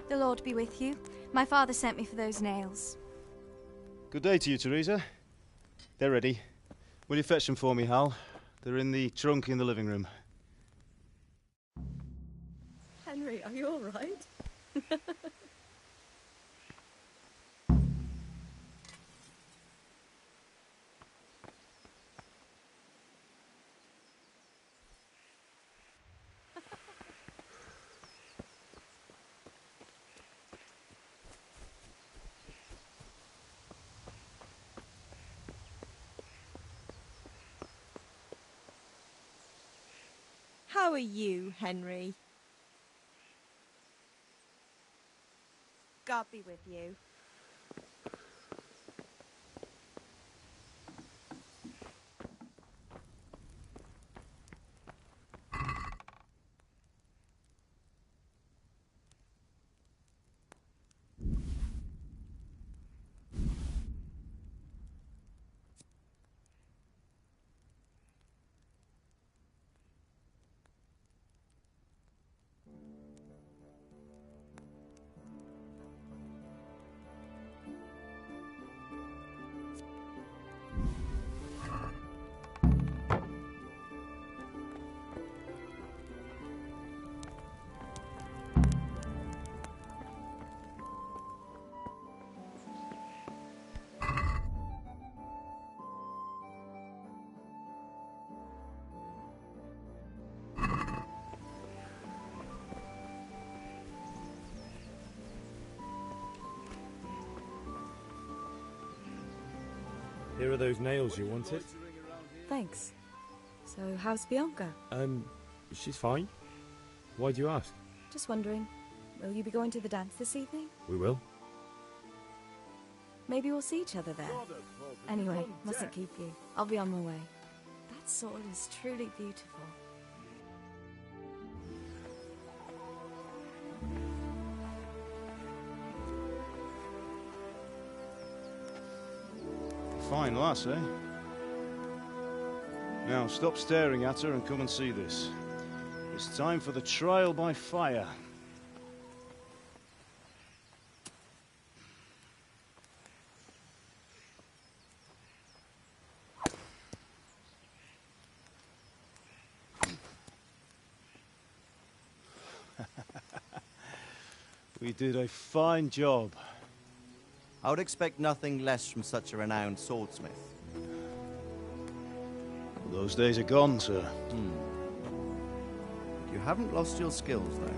The Lord be with you. My father sent me for those nails. Good day to you, Teresa. They're ready. Will you fetch them for me, Hal? They're in the trunk in the living room. Henry, are you all right? How are you, Henry? God be with you. Here are those nails you wanted. Thanks. So, how's Bianca? She's fine. Why do you ask? Just wondering, will you be going to the dance this evening? We will. Maybe we'll see each other there. Anyway, mustn't keep you. I'll be on my way. That sword is truly beautiful. Fine lass, eh? Now, stop staring at her and come and see this. It's time for the trial by fire. We did a fine job. I would expect nothing less from such a renowned swordsmith. Those days are gone, sir. You haven't lost your skills, though.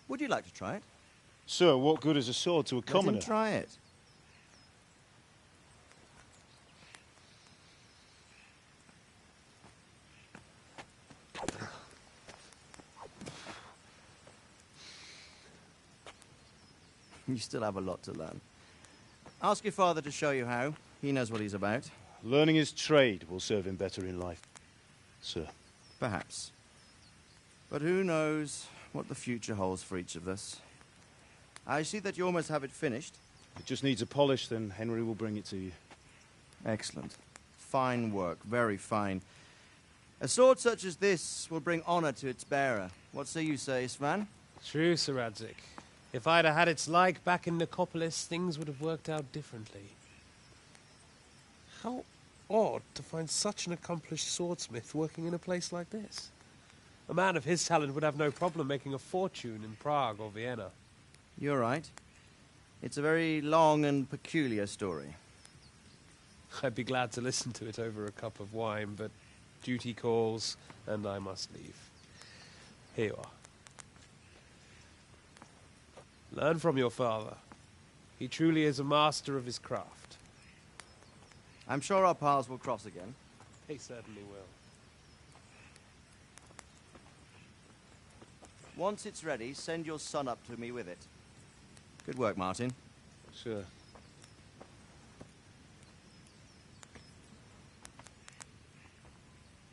Would you like to try it? Sir, what good is a sword to a commoner? Let him try it. You still have a lot to learn. Ask your father to show you how. He knows what he's about. Learning his trade will serve him better in life, sir. Perhaps. But who knows what the future holds for each of us. I see that you almost have it finished. It just needs a polish, then Henry will bring it to you. Excellent. Fine work, very fine. A sword such as this will bring honor to its bearer. What say you, Sir Istvan? True, Sir Radzik. If I'd have had its like back in Nicopolis, things would have worked out differently. How odd to find such an accomplished swordsmith working in a place like this. A man of his talent would have no problem making a fortune in Prague or Vienna. You're right. It's a very long and peculiar story. I'd be glad to listen to it over a cup of wine, but duty calls, and I must leave. Here you are. Learn from your father. He truly is a master of his craft. I'm sure our paths will cross again. They certainly will. Once it's ready, send your son up to me with it. Good work, Martin. Sure.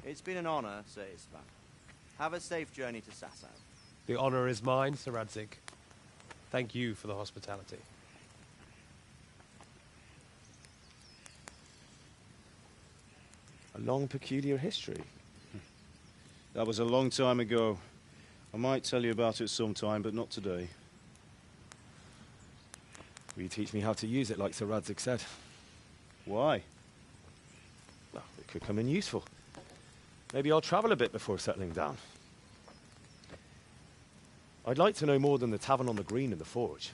It's been an honor, Sir Istvan. Have a safe journey to Sasau. The honor is mine, Sir Radzik. Thank you for the hospitality. A long, peculiar history. That was a long time ago. I might tell you about it sometime, but not today. Will you teach me how to use it like Sir Radzik said? Why? Well, it could come in useful. Maybe I'll travel a bit before settling down. I'd like to know more than the tavern on the green and the forge.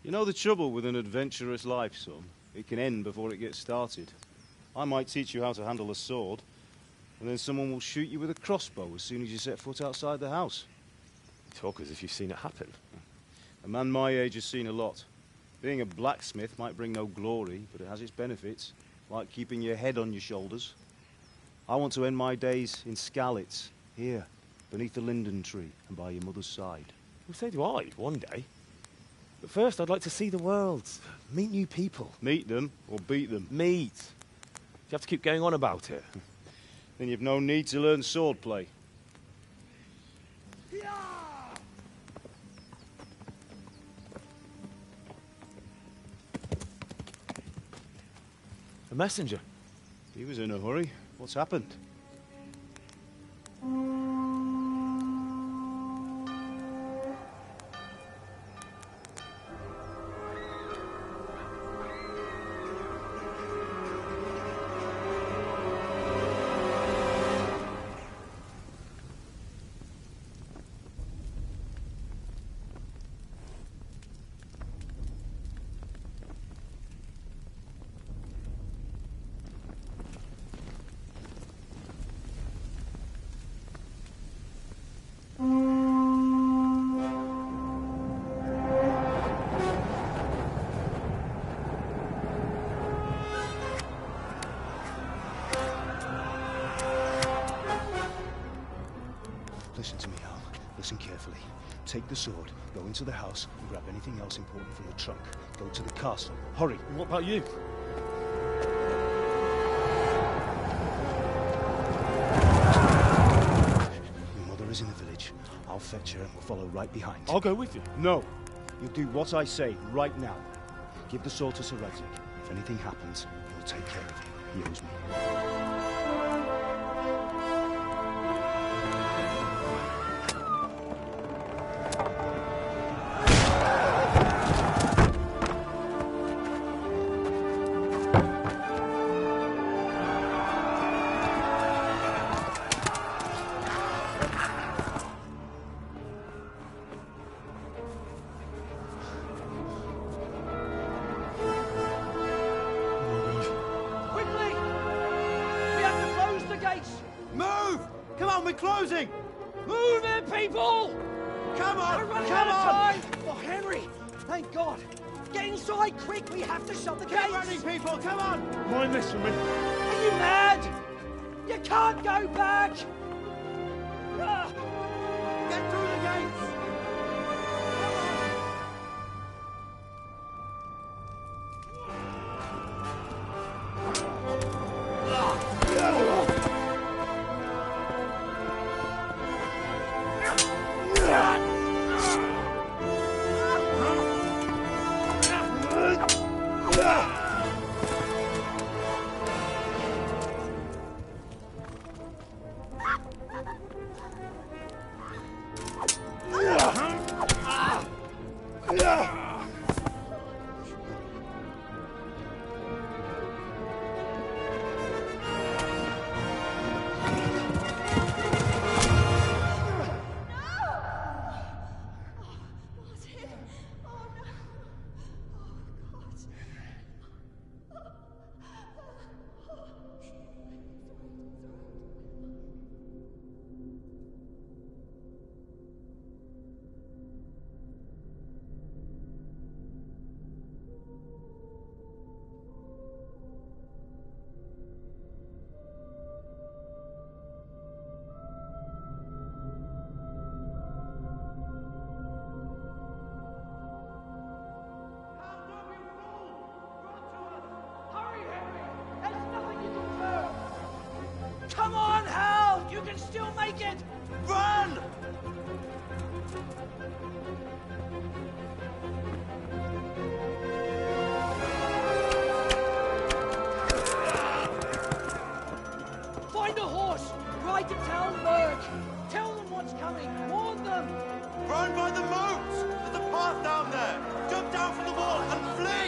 You know the trouble with an adventurous life, son? It can end before it gets started. I might teach you how to handle a sword, and then someone will shoot you with a crossbow as soon as you set foot outside the house. You talk as if you've seen it happen. A man my age has seen a lot. Being a blacksmith might bring no glory, but it has its benefits, like keeping your head on your shoulders. I want to end my days in Skalitz, here, beneath the linden tree and by your mother's side. Well, so do I, one day. But first, I'd like to see the world, meet new people. Meet them or beat them? Meet. You have to keep going on about it. Then you've no need to learn swordplay. A messenger. He was in a hurry. What's happened? quickly. Take the sword, go into the house, and grab anything else important from the trunk. Go to the castle. Hurry! And what about you? Your mother is in the village. I'll fetch her and we'll follow right behind. I'll go with you. No! You'll do what I say right now. Give the sword to Sir Radzik. If anything happens, he'll take care of you. He owes me. Closing! Move it, people! Come on! We're running Come out of on! time! Oh, Henry! Thank God! Get inside, quick! We have to shut the gates! Keep running, people! Come on! Mind this for me. Are you mad? You can't go back! Ah. Get through the gates! Come on, Hal! You can still make it! Run! Find a horse! Ride to tell Merc! Tell them what's coming! Warn them! Run by the moat! There's a path down there! Jump down from the wall and flee!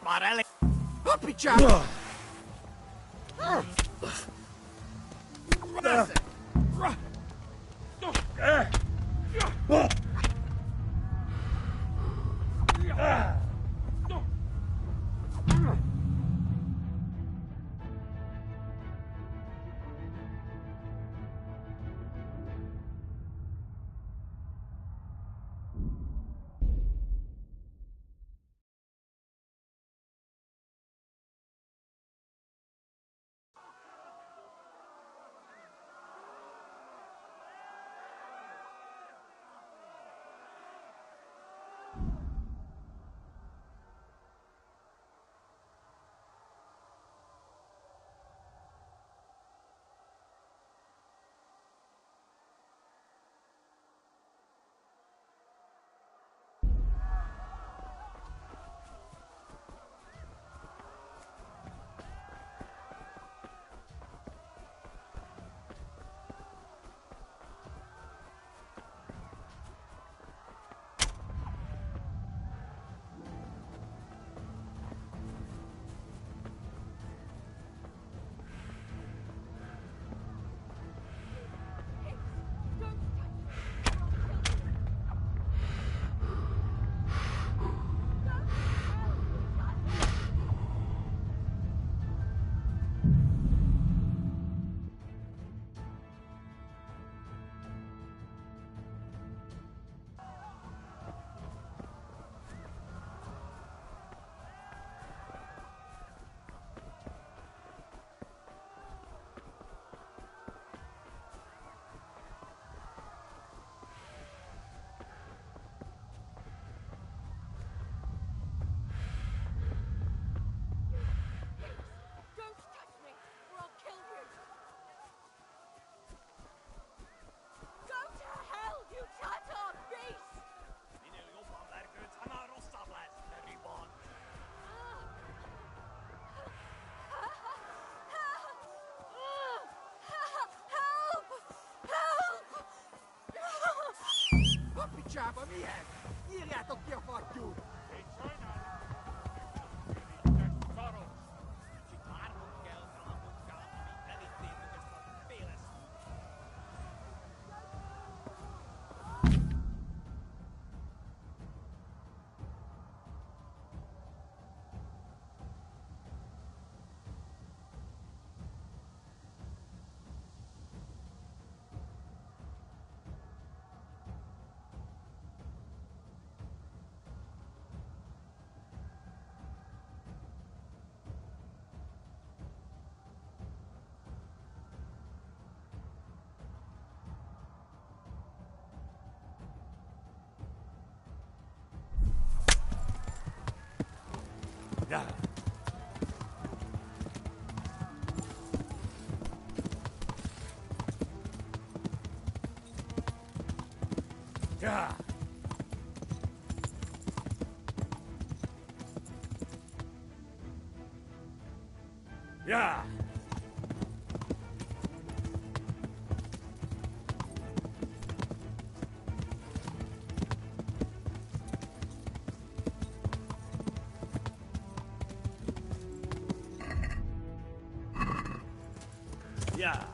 Sparelli! Puppy chap! Csában milyen? Írjátok ki a fattyút! Yeah. Yeah. Yeah. Yeah.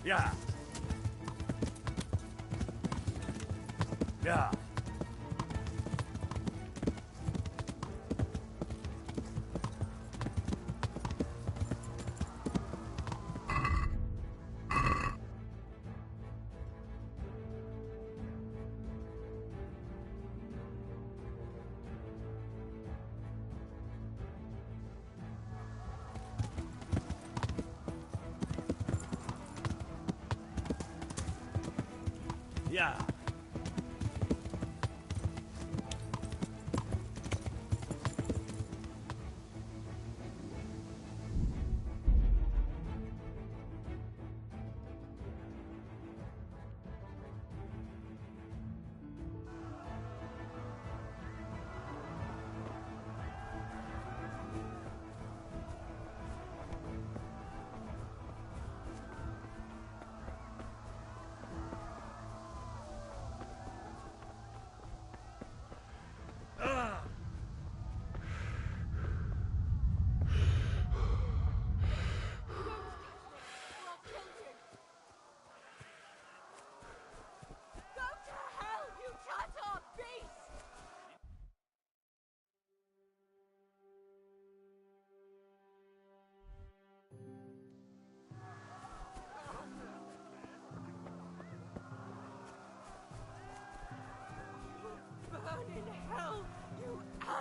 Yeah. Yeah. Yeah.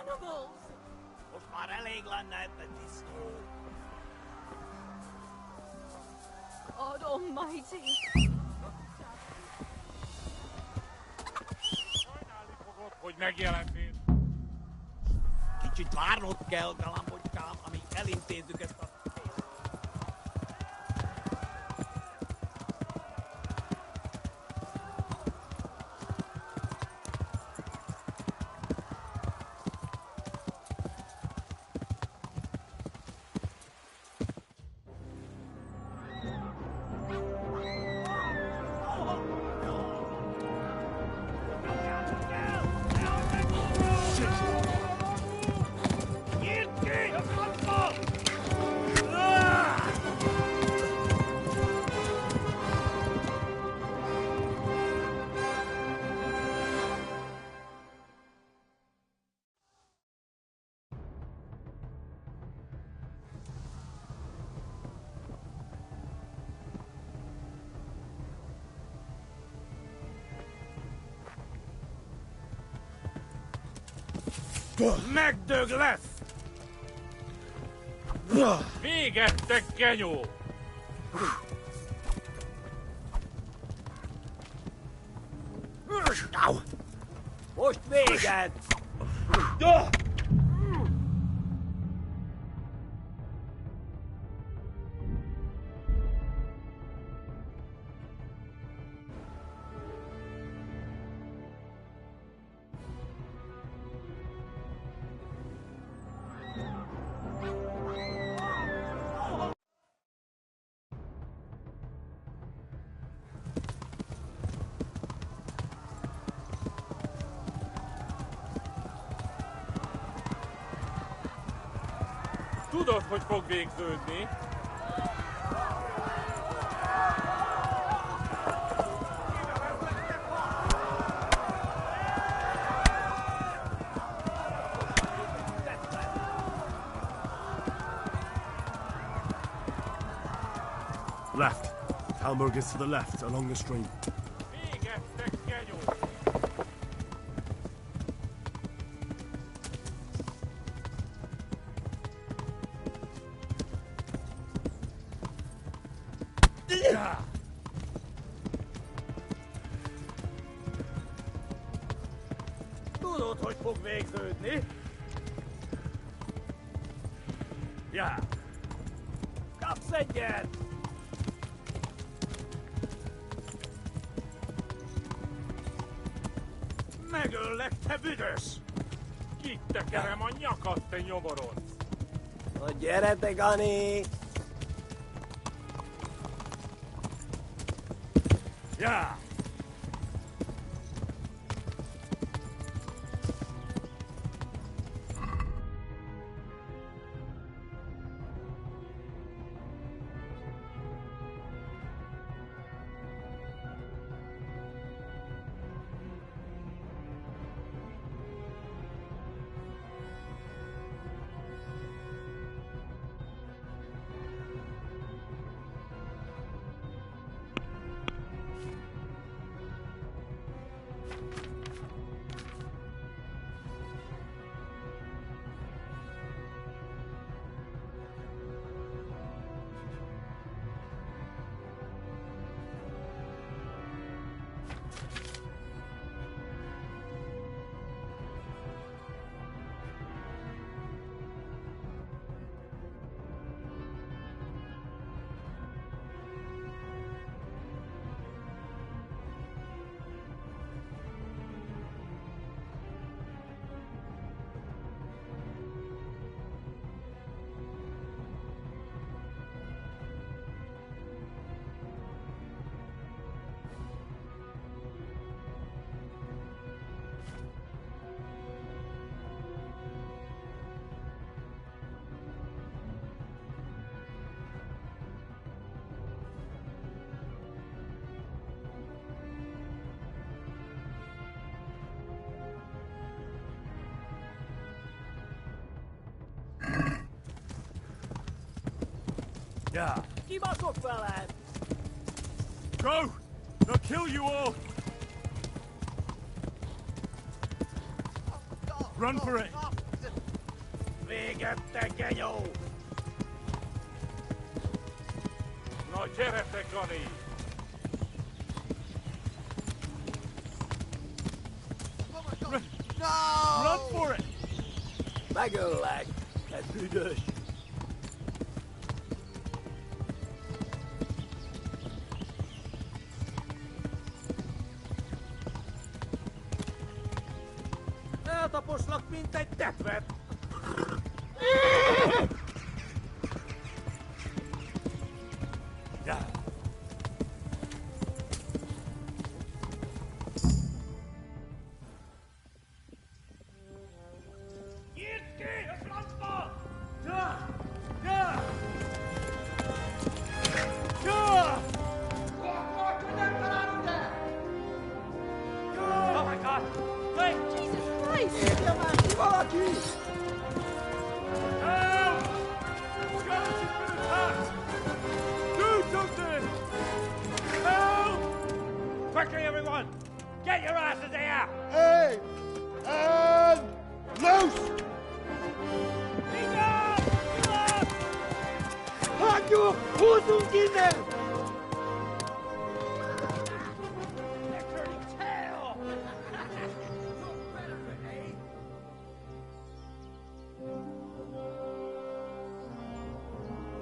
animals! Most már elég lenne ebben disznó. God almighty! Sajnálni fogod, hogy megjelentél. Kicsit várnod kell, galambocskám, amíg elintézzük ezt a... Megdög lesz! Véget, te genyó! Most véget! Tudod, hogy fog végződni? Left. Talmberg is to the left, along the stream. Véget, te genyó! Tudod, hogy fog végződni? Ja! Kapsz egyet! Megöllek, te büdös! Itt tekerem a nyakat, te nyomoron! Na gyere, te Gani! Ja! Yeah. Kibaszott veled! Go! They'll kill you all! Run for it! No cierre goni. No! Run for it! Bago, lad. That's good. Tapos lakmintay tätvät. Ja. Quickly, everyone! Get your asses here! Hey! And loose! Hanyo! Who's in there?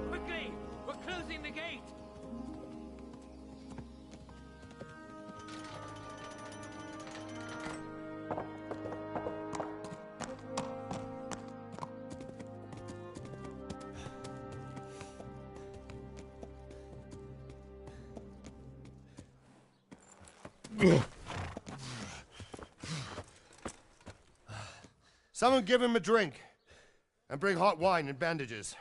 Quickly! We're closing the gate! Someone give him a drink. And bring hot wine and bandages.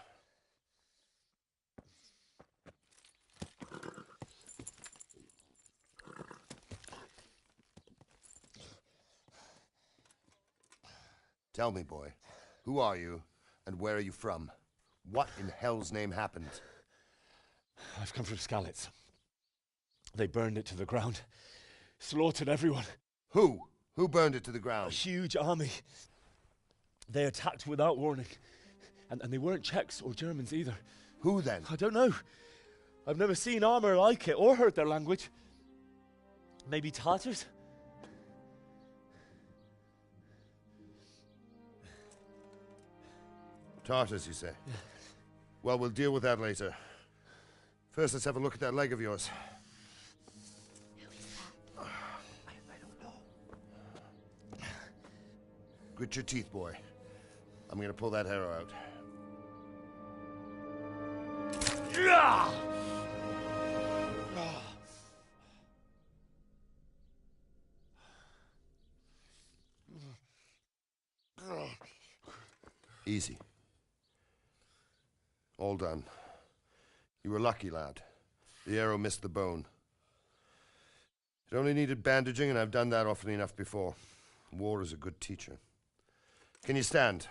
Tell me, boy, who are you and where are you from? What in hell's name happened? I've come from Skalitz. They burned it to the ground. Slaughtered everyone. Who? Who burned it to the ground? A huge army. They attacked without warning. And they weren't Czechs or Germans either. Who then? I don't know. I've never seen armor like it or heard their language. Maybe Tatars? Tartars, you say? Yeah. Well, we'll deal with that later. First, let's have a look at that leg of yours. I don't know. Grit your teeth, boy. I'm gonna pull that arrow out. Easy. All done. You were lucky, lad. The arrow missed the bone. It only needed bandaging, and I've done that often enough before. War is a good teacher. Can you stand?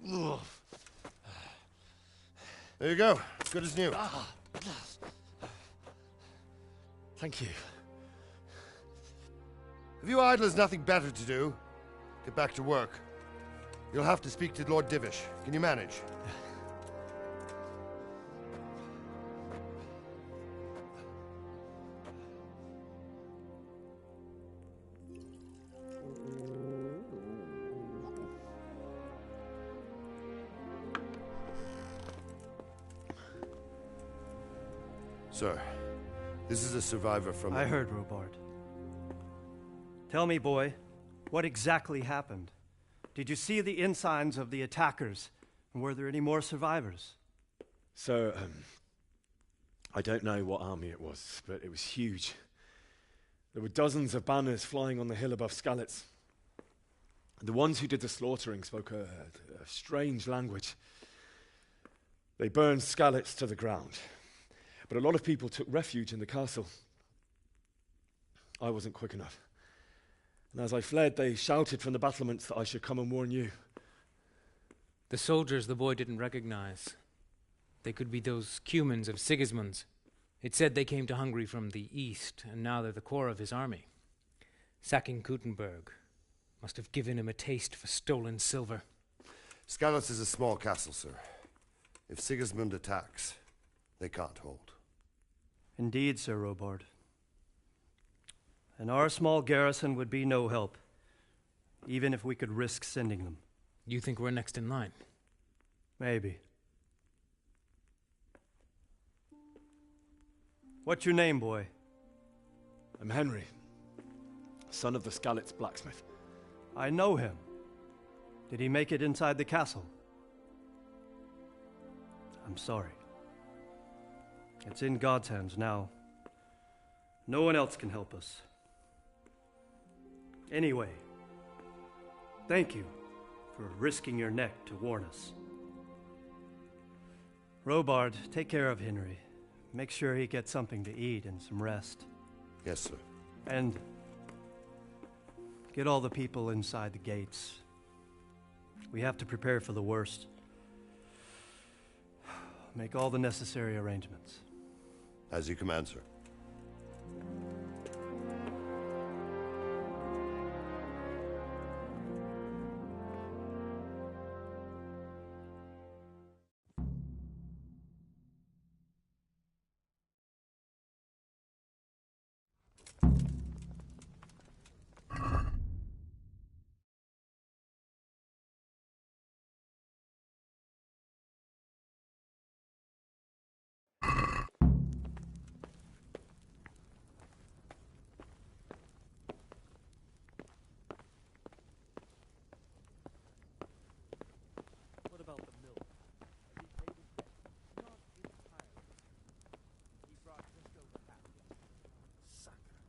There you go. Good as new. Thank you. If you idlers nothing better to do, get back to work. You'll have to speak to Lord Divish. Can you manage? Sir, this is a survivor from... I heard, Robard. Tell me, boy, what exactly happened? Did you see the ensigns of the attackers? And were there any more survivors? So, I don't know what army it was, but it was huge. There were dozens of banners flying on the hill above Skalitz. The ones who did the slaughtering spoke a strange language. They burned Skalitz to the ground. But a lot of people took refuge in the castle. I wasn't quick enough. And as I fled, they shouted from the battlements that I should come and warn you. The soldiers the boy didn't recognize. They could be those Cumans of Sigismund's. It said they came to Hungary from the east, and now they're the core of his army. Sacking Kuttenberg must have given him a taste for stolen silver. Skalitz is a small castle, sir. If Sigismund attacks, they can't hold. Indeed, Sir Robard. And our small garrison would be no help, even if we could risk sending them. You think we're next in line? Maybe. What's your name, boy? I'm Henry, son of the Skalitz blacksmith. I know him. Did he make it inside the castle? I'm sorry. It's in God's hands now. No one else can help us. Anyway, thank you for risking your neck to warn us. Robard, take care of Henry. Make sure he gets something to eat and some rest. Yes, sir. And get all the people inside the gates. We have to prepare for the worst. Make all the necessary arrangements. As you command, sir. What about the mill? Has he paid his debt? Not entirely. He brought just over half. Sucker.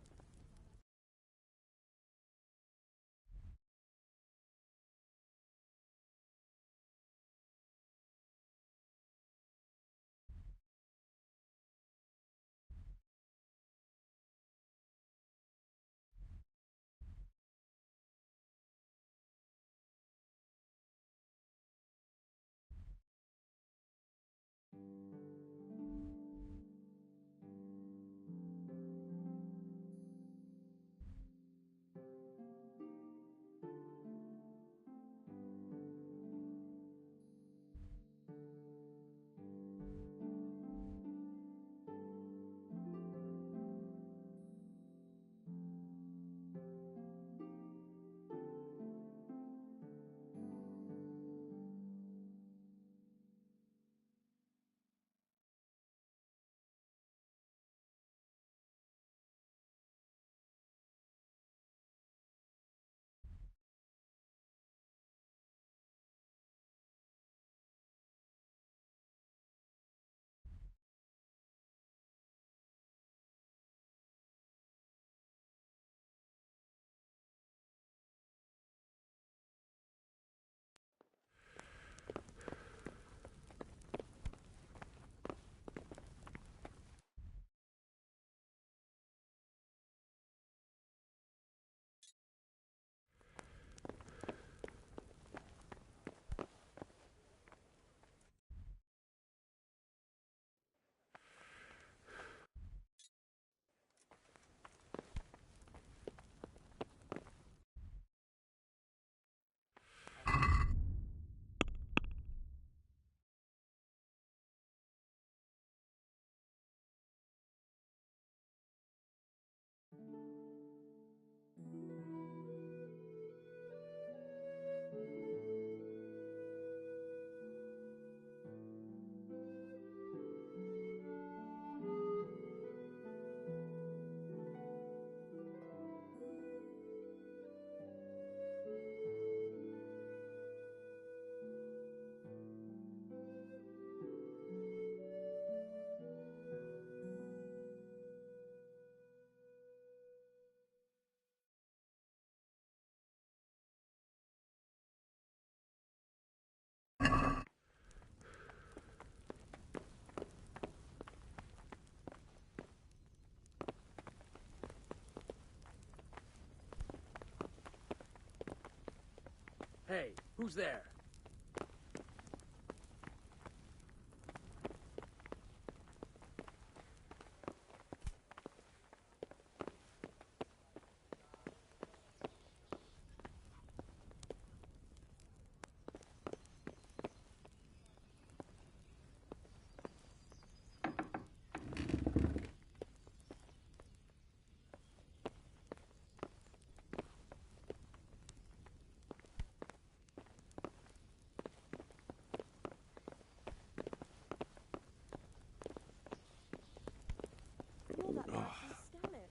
Hey, who's there?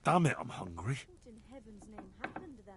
Damn it, I'm hungry. What in heaven's name happened there?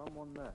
Someone there.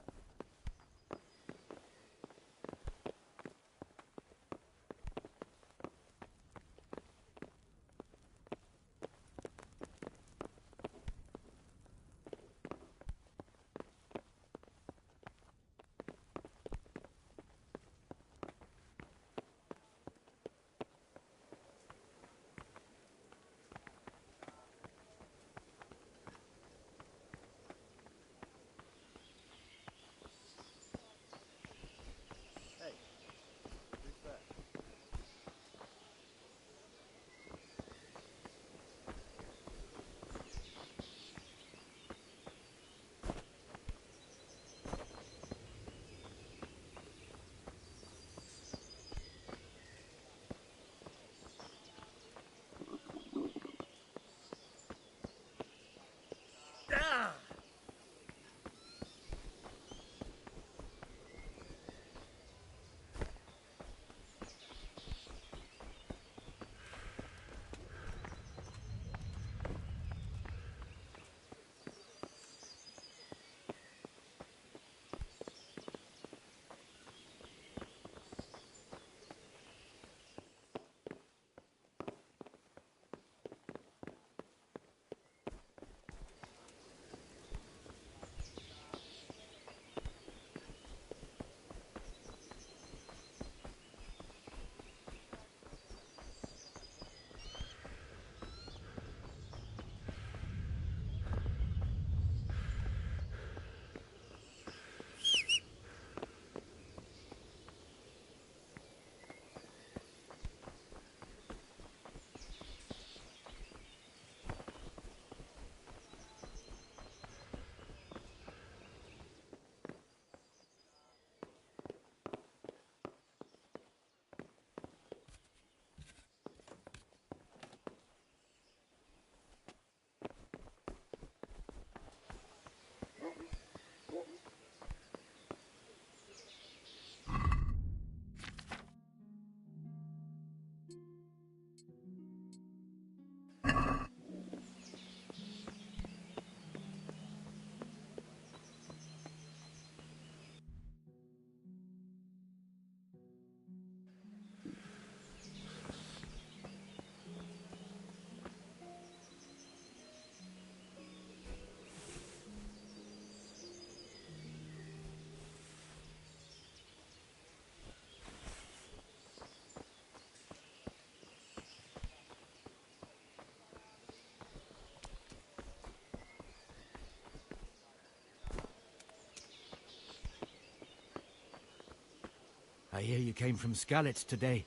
I hear you came from Skalitz today.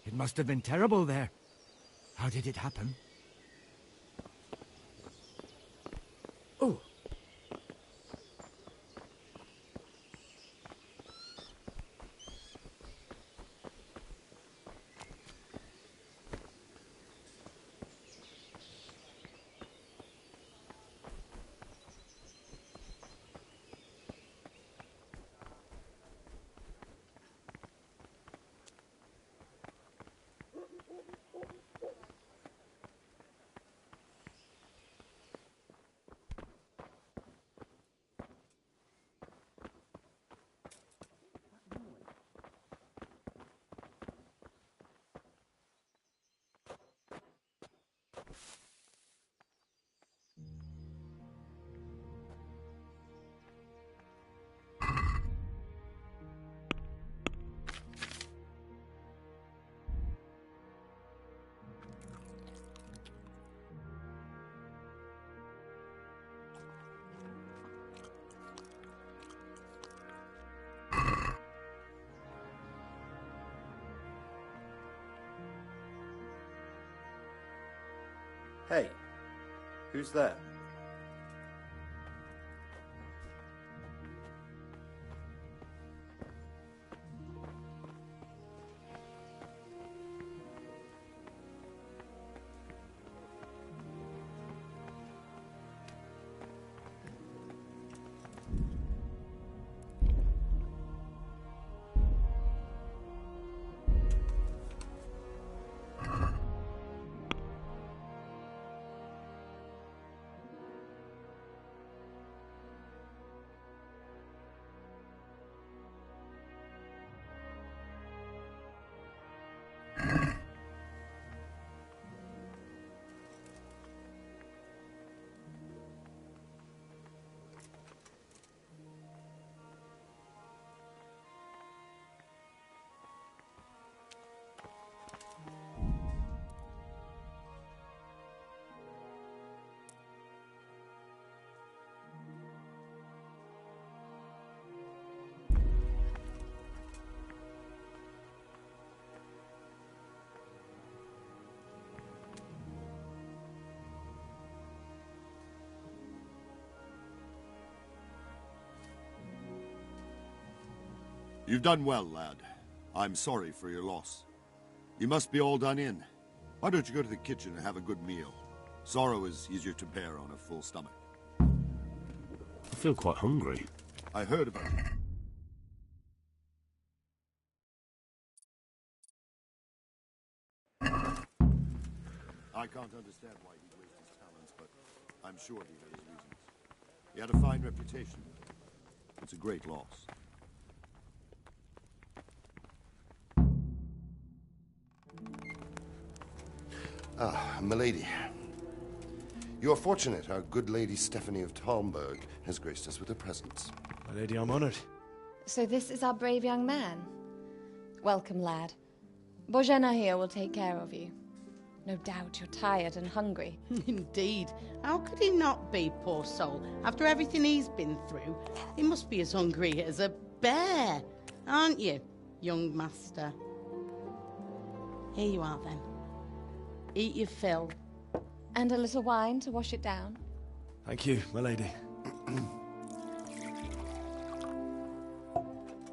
It must have been terrible there. How did it happen? Oh. Hey, who's there? You've done well, lad. I'm sorry for your loss. You must be all done in. Why don't you go to the kitchen and have a good meal? Sorrow is easier to bear on a full stomach. I feel quite hungry. I heard about it. I can't understand why he wasted his talents, but I'm sure he had his reasons. He had a fine reputation. It's a great loss. Ah, milady. You are fortunate our good lady Stephanie of Talmberg has graced us with her presence. My lady, I'm honored. So this is our brave young man. Welcome, lad. Bozhena here will take care of you. No doubt you're tired and hungry. Indeed. How could he not be, poor soul? After everything he's been through, he must be as hungry as a bear. Aren't you, young master? Here you are, then. Eat your fill. And a little wine to wash it down. Thank you, my lady.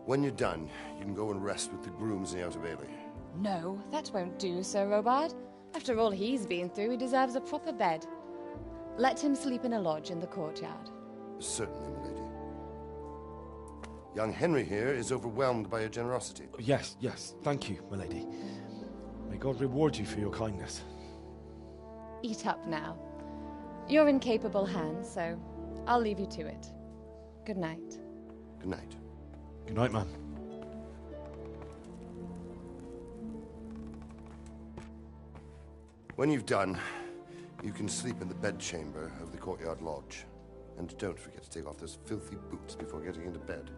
When you're done, you can go and rest with the grooms in the Outer Bailey. No, that won't do, Sir Robard. After all he's been through, he deserves a proper bed. Let him sleep in a lodge in the courtyard. Certainly, my lady. Young Henry here is overwhelmed by your generosity. Yes, yes. Thank you, my lady. May God reward you for your kindness. Eat up now. You're in capable hands, so I'll leave you to it. Good night. Good night. Good night, ma'am. When you've done, you can sleep in the bedchamber of the courtyard lodge. And don't forget to take off those filthy boots before getting into bed.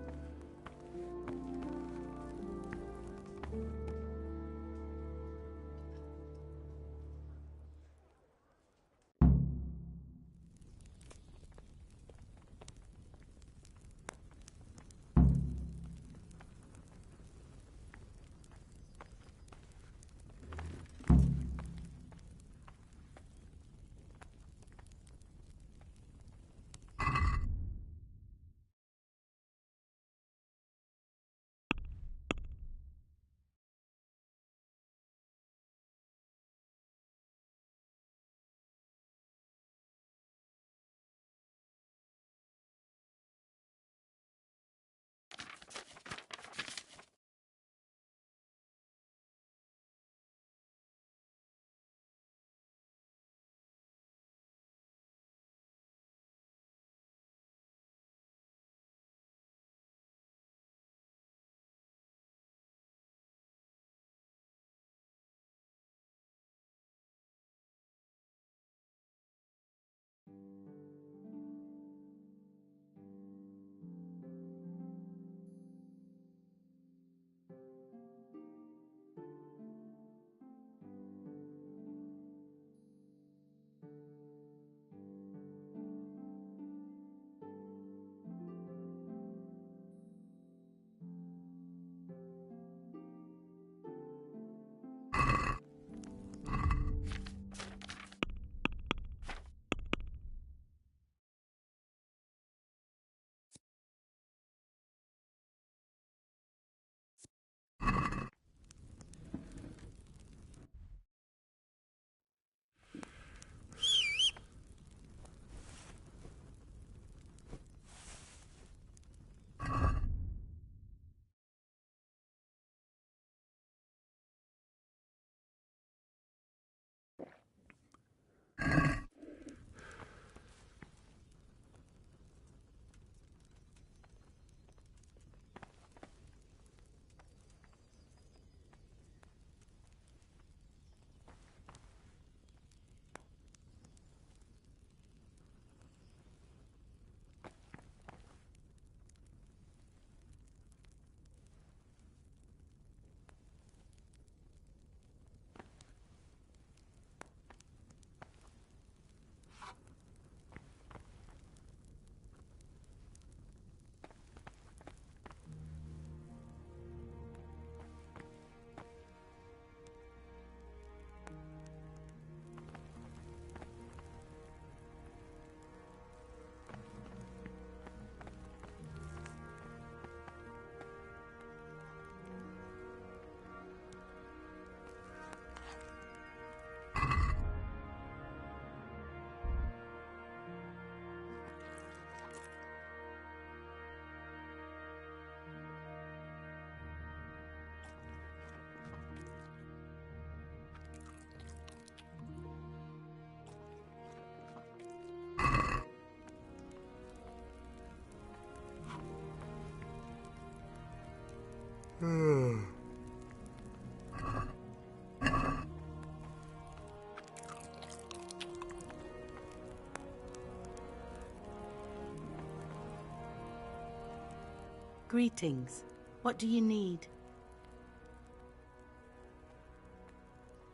Greetings. What do you need?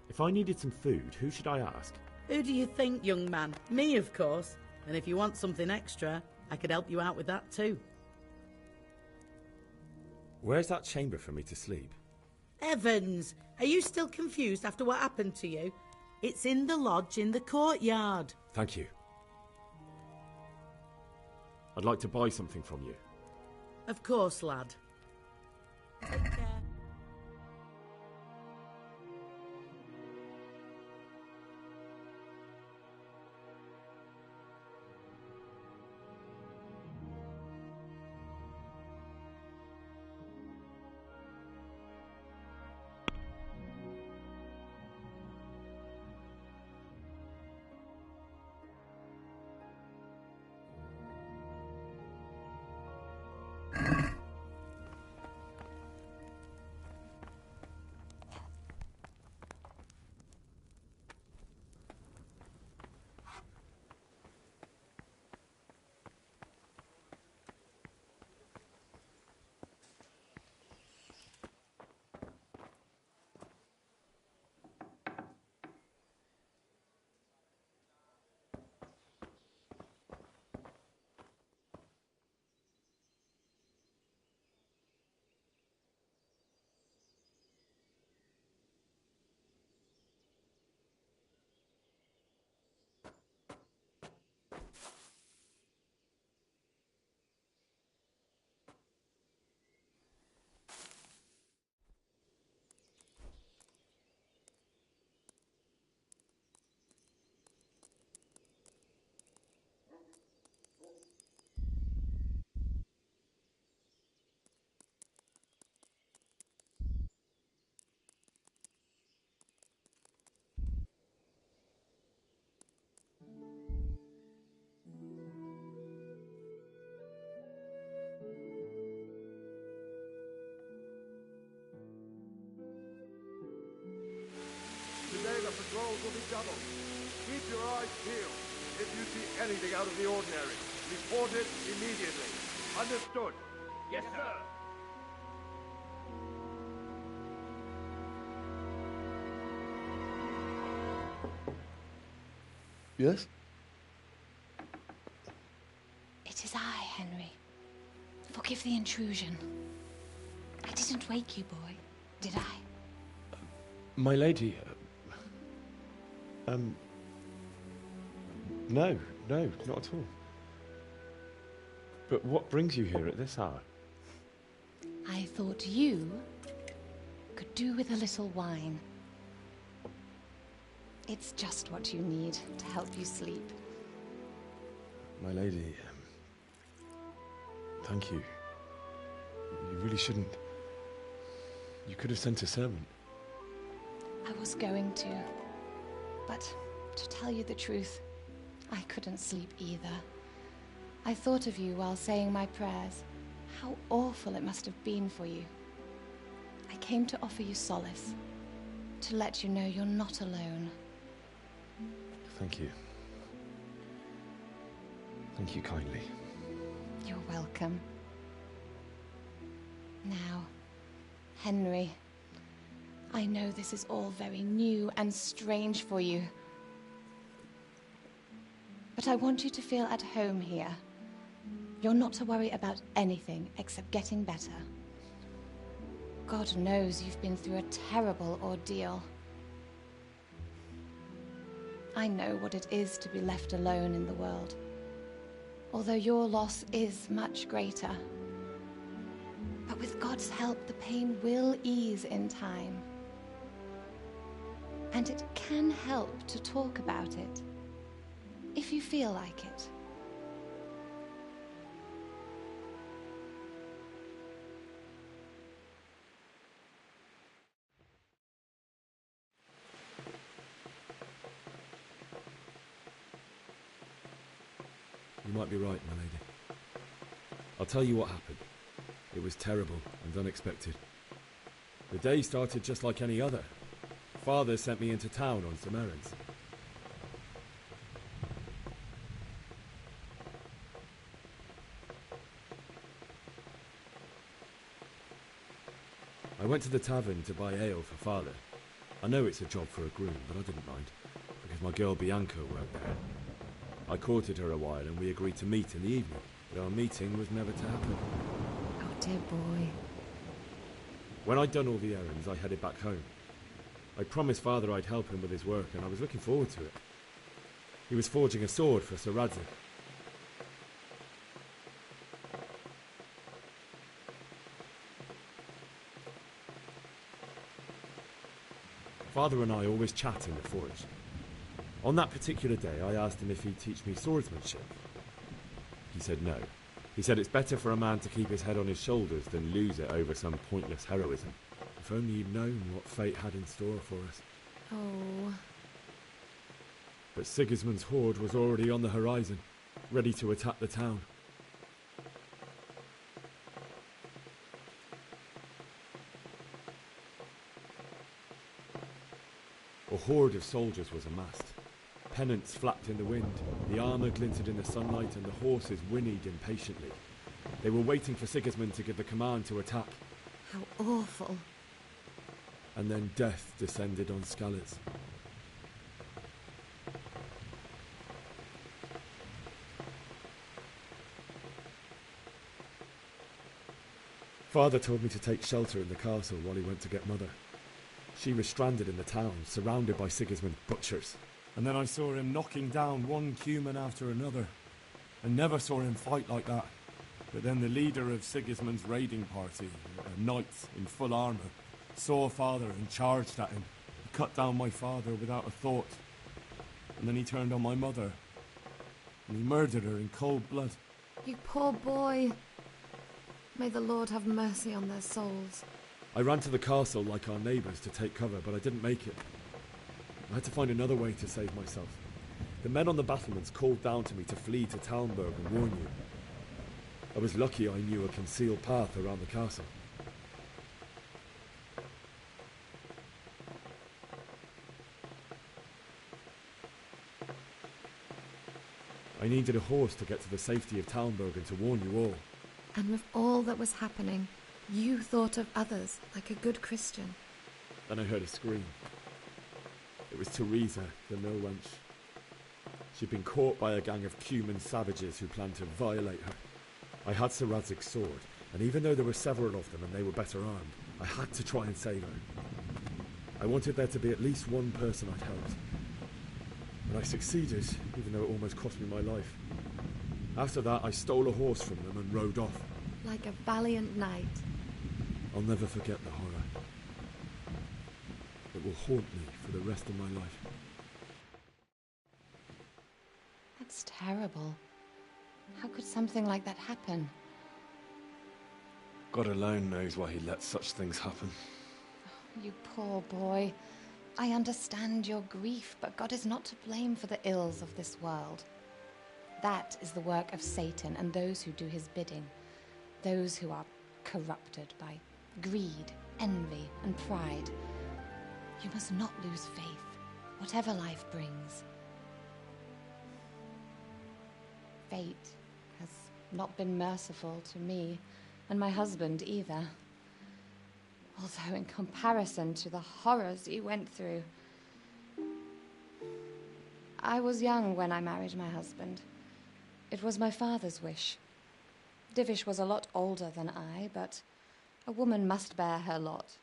If I needed some food, who should I ask? Who do you think, young man? Me, of course. And if you want something extra, I could help you out with that too. Where's that chamber for me to sleep? Evans, are you still confused after what happened to you? It's in the lodge in the courtyard. Thank you. I'd like to buy something from you. Of course, lad. Take care. Today the patrols will be doubled. Keep your eyes peeled. If you see anything out of the ordinary, report it immediately. Understood? Yes, sir. Yes? It is I, Henry. Forgive the intrusion. I didn't wake you, boy, did I? My lady... No, not at all. But what brings you here at this hour? I thought you could do with a little wine. It's just what you need to help you sleep. My lady, thank you. You really shouldn't. You could have sent a servant. I was going to, but to tell you the truth, I couldn't sleep either. I thought of you while saying my prayers. How awful it must have been for you. I came to offer you solace, to let you know you're not alone. Thank you. Thank you kindly. You're welcome. Now, Henry, I know this is all very new and strange for you. But I want you to feel at home here. You're not to worry about anything except getting better. God knows you've been through a terrible ordeal. I know what it is to be left alone in the world, although your loss is much greater. But with God's help, the pain will ease in time. And it can help to talk about it, if you feel like it. You might be right, my lady. I'll tell you what happened. It was terrible and unexpected. The day started just like any other. Father sent me into town on some errands. I went to the tavern to buy ale for Father. I know it's a job for a groom, but I didn't mind, because my girl Bianca worked there. I courted her a while and we agreed to meet in the evening, but our meeting was never to happen. Oh, dear boy. When I'd done all the errands, I headed back home. I promised Father I'd help him with his work, and I was looking forward to it. He was forging a sword for Sir Radzig. Father and I always chat in the forge. On that particular day, I asked him if he'd teach me swordsmanship. He said no. He said it's better for a man to keep his head on his shoulders than lose it over some pointless heroism. If only he'd known what fate had in store for us. Oh. But Sigismund's horde was already on the horizon, ready to attack the town. A horde of soldiers was amassed. Pennants flapped in the wind, the armour glinted in the sunlight, and the horses whinnied impatiently. They were waiting for Sigismund to give the command to attack. How awful. And then death descended on Skalitz. Father told me to take shelter in the castle while he went to get Mother. She was stranded in the town, surrounded by Sigismund's butchers. And then I saw him knocking down one Cuman after another. I never saw him fight like that. But then the leader of Sigismund's raiding party, a knight in full armour, saw Father and charged at him. He cut down my father without a thought. And then he turned on my mother. And he murdered her in cold blood. You poor boy. May the Lord have mercy on their souls. I ran to the castle like our neighbours to take cover, but I didn't make it. I had to find another way to save myself. The men on the battlements called down to me to flee to Talmberg and warn you. I was lucky I knew a concealed path around the castle. I needed a horse to get to the safety of Talmberg and to warn you all. And with all that was happening, you thought of others like a good Christian. Then I heard a scream. It was Teresa, the mill wench. She'd been caught by a gang of Cuman savages who planned to violate her. I had Sir Radzig's sword, and even though there were several of them and they were better armed, I had to try and save her. I wanted there to be at least one person I'd helped. And I succeeded, even though it almost cost me my life. After that, I stole a horse from them and rode off. Like a valiant knight. I'll never forget the horror. It will haunt me for the rest of my life. That's terrible. How could something like that happen? God alone knows why he lets such things happen. Oh, you poor boy. I understand your grief, but God is not to blame for the ills of this world. That is the work of Satan and those who do his bidding. Those who are corrupted by greed, envy, and pride. You must not lose faith, whatever life brings. Fate has not been merciful to me, and my husband either. Although in comparison to the horrors you went through. I was young when I married my husband. It was my father's wish. Divish was a lot older than I, but a woman must bear her lot.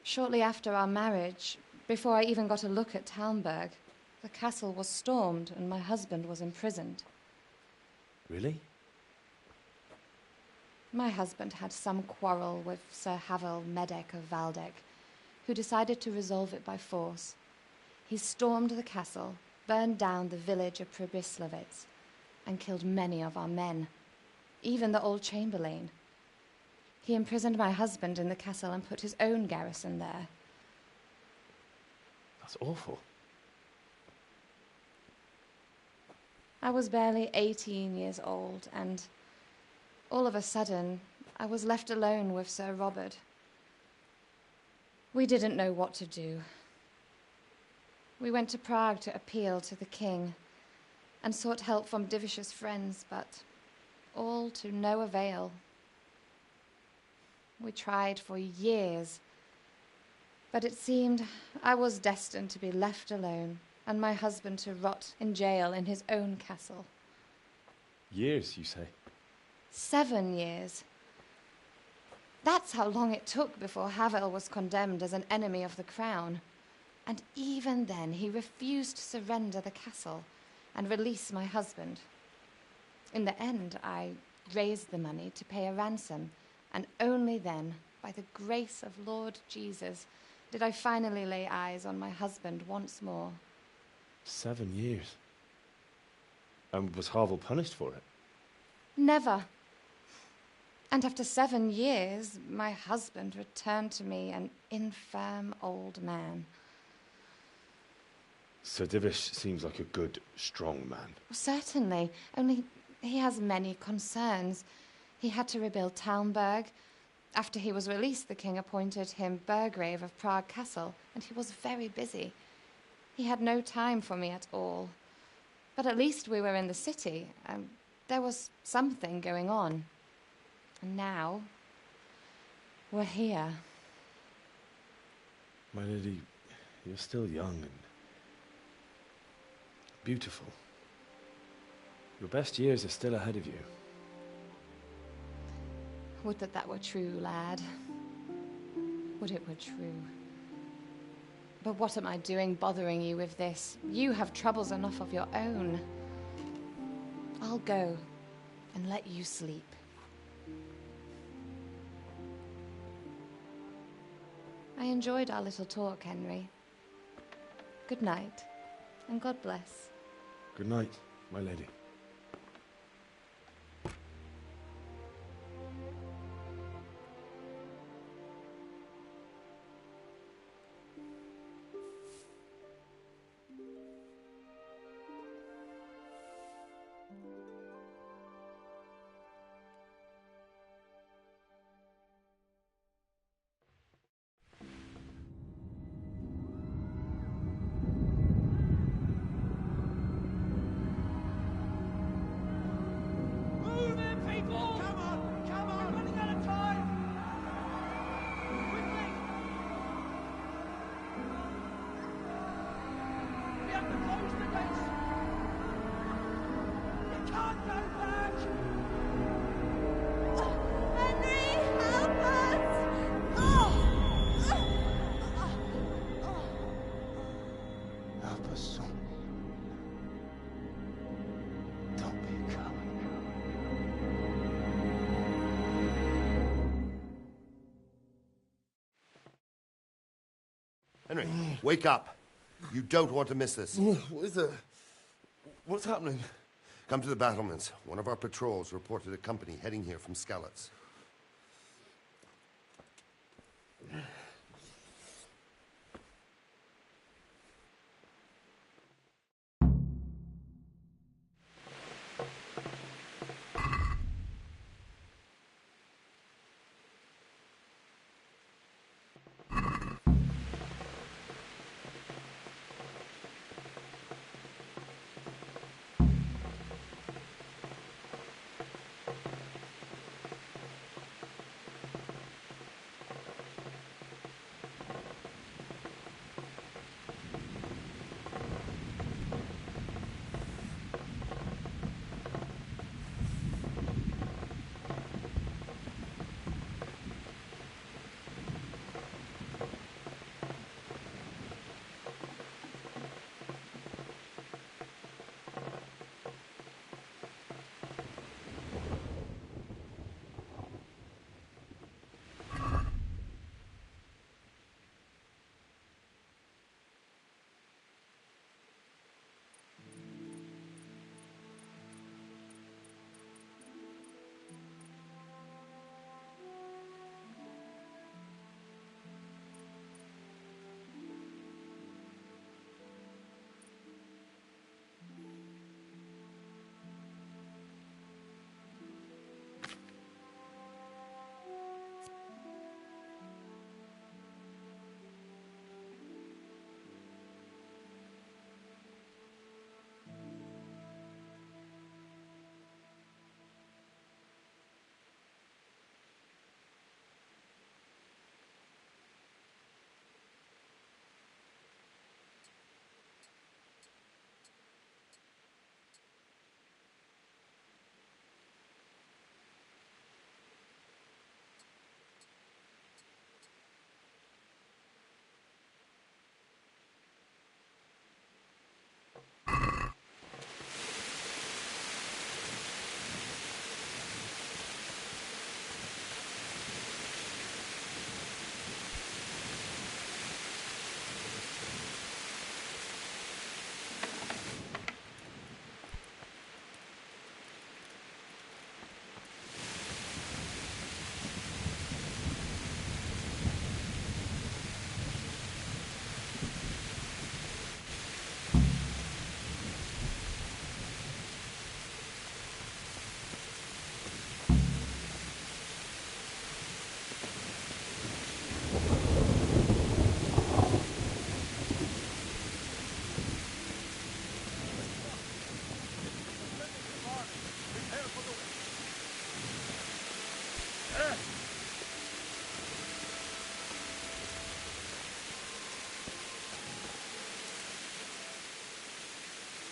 Shortly after our marriage, before I even got a look at Talmberg, the castle was stormed and my husband was imprisoned. Really? My husband had some quarrel with Sir Havel Medek of Valdek, who decided to resolve it by force. He stormed the castle, burned down the village of Pribyslavitz, and killed many of our men, even the old chamberlain. He imprisoned my husband in the castle and put his own garrison there. That's awful. I was barely 18 years old, and all of a sudden, I was left alone with Sir Robert. We didn't know what to do. We went to Prague to appeal to the king and sought help from Divish's friends, but all to no avail. We tried for years, but it seemed I was destined to be left alone and my husband to rot in jail in his own castle. Years, you say? 7 years. That's how long it took before Havel was condemned as an enemy of the crown. And even then, he refused to surrender the castle and release my husband. In the end, I raised the money to pay a ransom, and only then, by the grace of Lord Jesus, did I finally lay eyes on my husband once more. 7 years? And was Havel punished for it? Never. And after 7 years, my husband returned to me an infirm old man. Sir Divish seems like a good, strong man. Certainly, only he has many concerns. He had to rebuild Talmberg. After he was released, the king appointed him Burgrave of Prague Castle, and he was very busy. He had no time for me at all. But at least we were in the city, and there was something going on. And now, we're here. My lady, you're still young and beautiful. Your best years are still ahead of you. Would that that were true, lad. Would it were true. But what am I doing bothering you with this? You have troubles enough of your own. I'll go and let you sleep. I enjoyed our little talk, Henry. Good night, and God bless. Good night, my lady. Henry, wake up. You don't want to miss this. What is it? What's happening? Come to the battlements. One of our patrols reported a company heading here from Skalitz.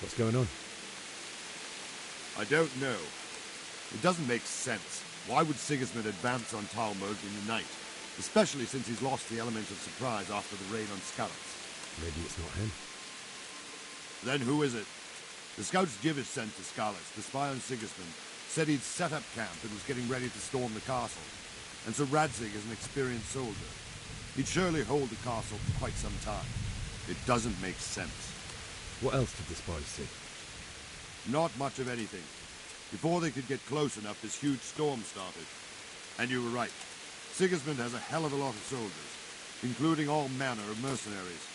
What's going on? I don't know. It doesn't make sense. Why would Sigismund advance on Talmberg in the night? Especially since he's lost the element of surprise after the raid on Skalitz. Maybe it's not him. Then who is it? The scouts Jivish sent to Skalitz to spy on Sigismund said he'd set up camp and was getting ready to storm the castle. And so Radzig is an experienced soldier. He'd surely hold the castle for quite some time. It doesn't make sense. What else did the spies see? Not much of anything. Before they could get close enough, this huge storm started. And you were right. Sigismund has a hell of a lot of soldiers, including all manner of mercenaries.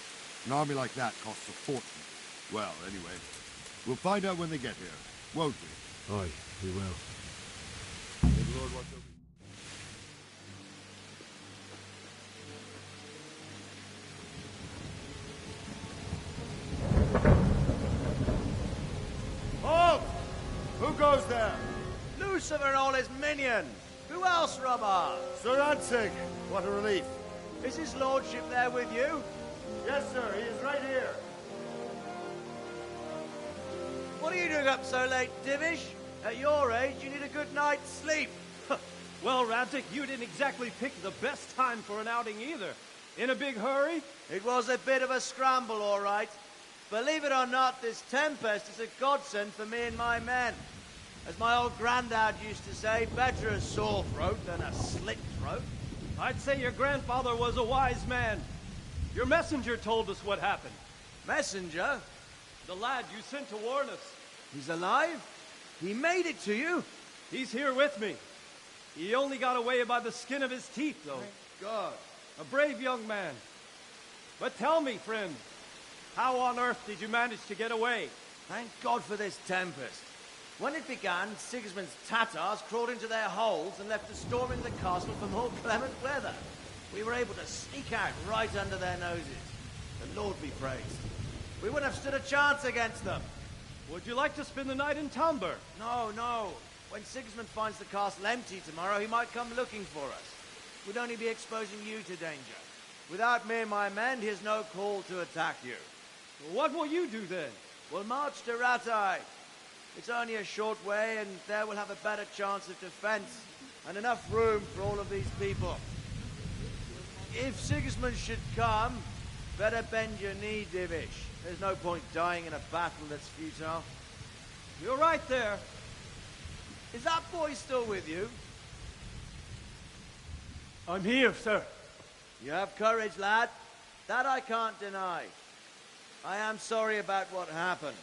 An army like that costs a fortune. Well, anyway, we'll find out when they get here, won't we? Aye, we will. May the Lord watch over you. Halt! Who goes there? Lucifer and all his minions. Who else, Robber? Sir Radzig. What a relief. Is his lordship there with you? Yes, sir. He is right here. What are you doing up so late, Divish? At your age, you need a good night's sleep. Well, Radzig, you didn't exactly pick the best time for an outing either. In a big hurry? It was a bit of a scramble, all right. Believe it or not, this tempest is a godsend for me and my men. As my old granddad used to say, better a sore throat than a slit throat. I'd say your grandfather was a wise man. Your messenger told us what happened. Messenger? The lad you sent to warn us. He's alive? He made it to you? He's here with me. He only got away by the skin of his teeth, though. Thank God. A brave young man. But tell me, friend, how on earth did you manage to get away? Thank God for this tempest. When it began, Sigismund's Tatars crawled into their holes and left us storming the castle for more clement weather. We were able to sneak out right under their noses. The Lord be praised. We wouldn't have stood a chance against them. Would you like to spend the night in Talmberg? No, no. When Sigismund finds the castle empty tomorrow, he might come looking for us. We'd only be exposing you to danger. Without me and my men, he has no call to attack you. What will you do then? We'll march to Ratai. It's only a short way, and there we'll have a better chance of defense and enough room for all of these people. If Sigismund should come, better bend your knee, Divish. There's no point dying in a battle that's futile. You're right there. Is that boy still with you? I'm here, sir. You have courage, lad. That I can't deny. I am sorry about what happened.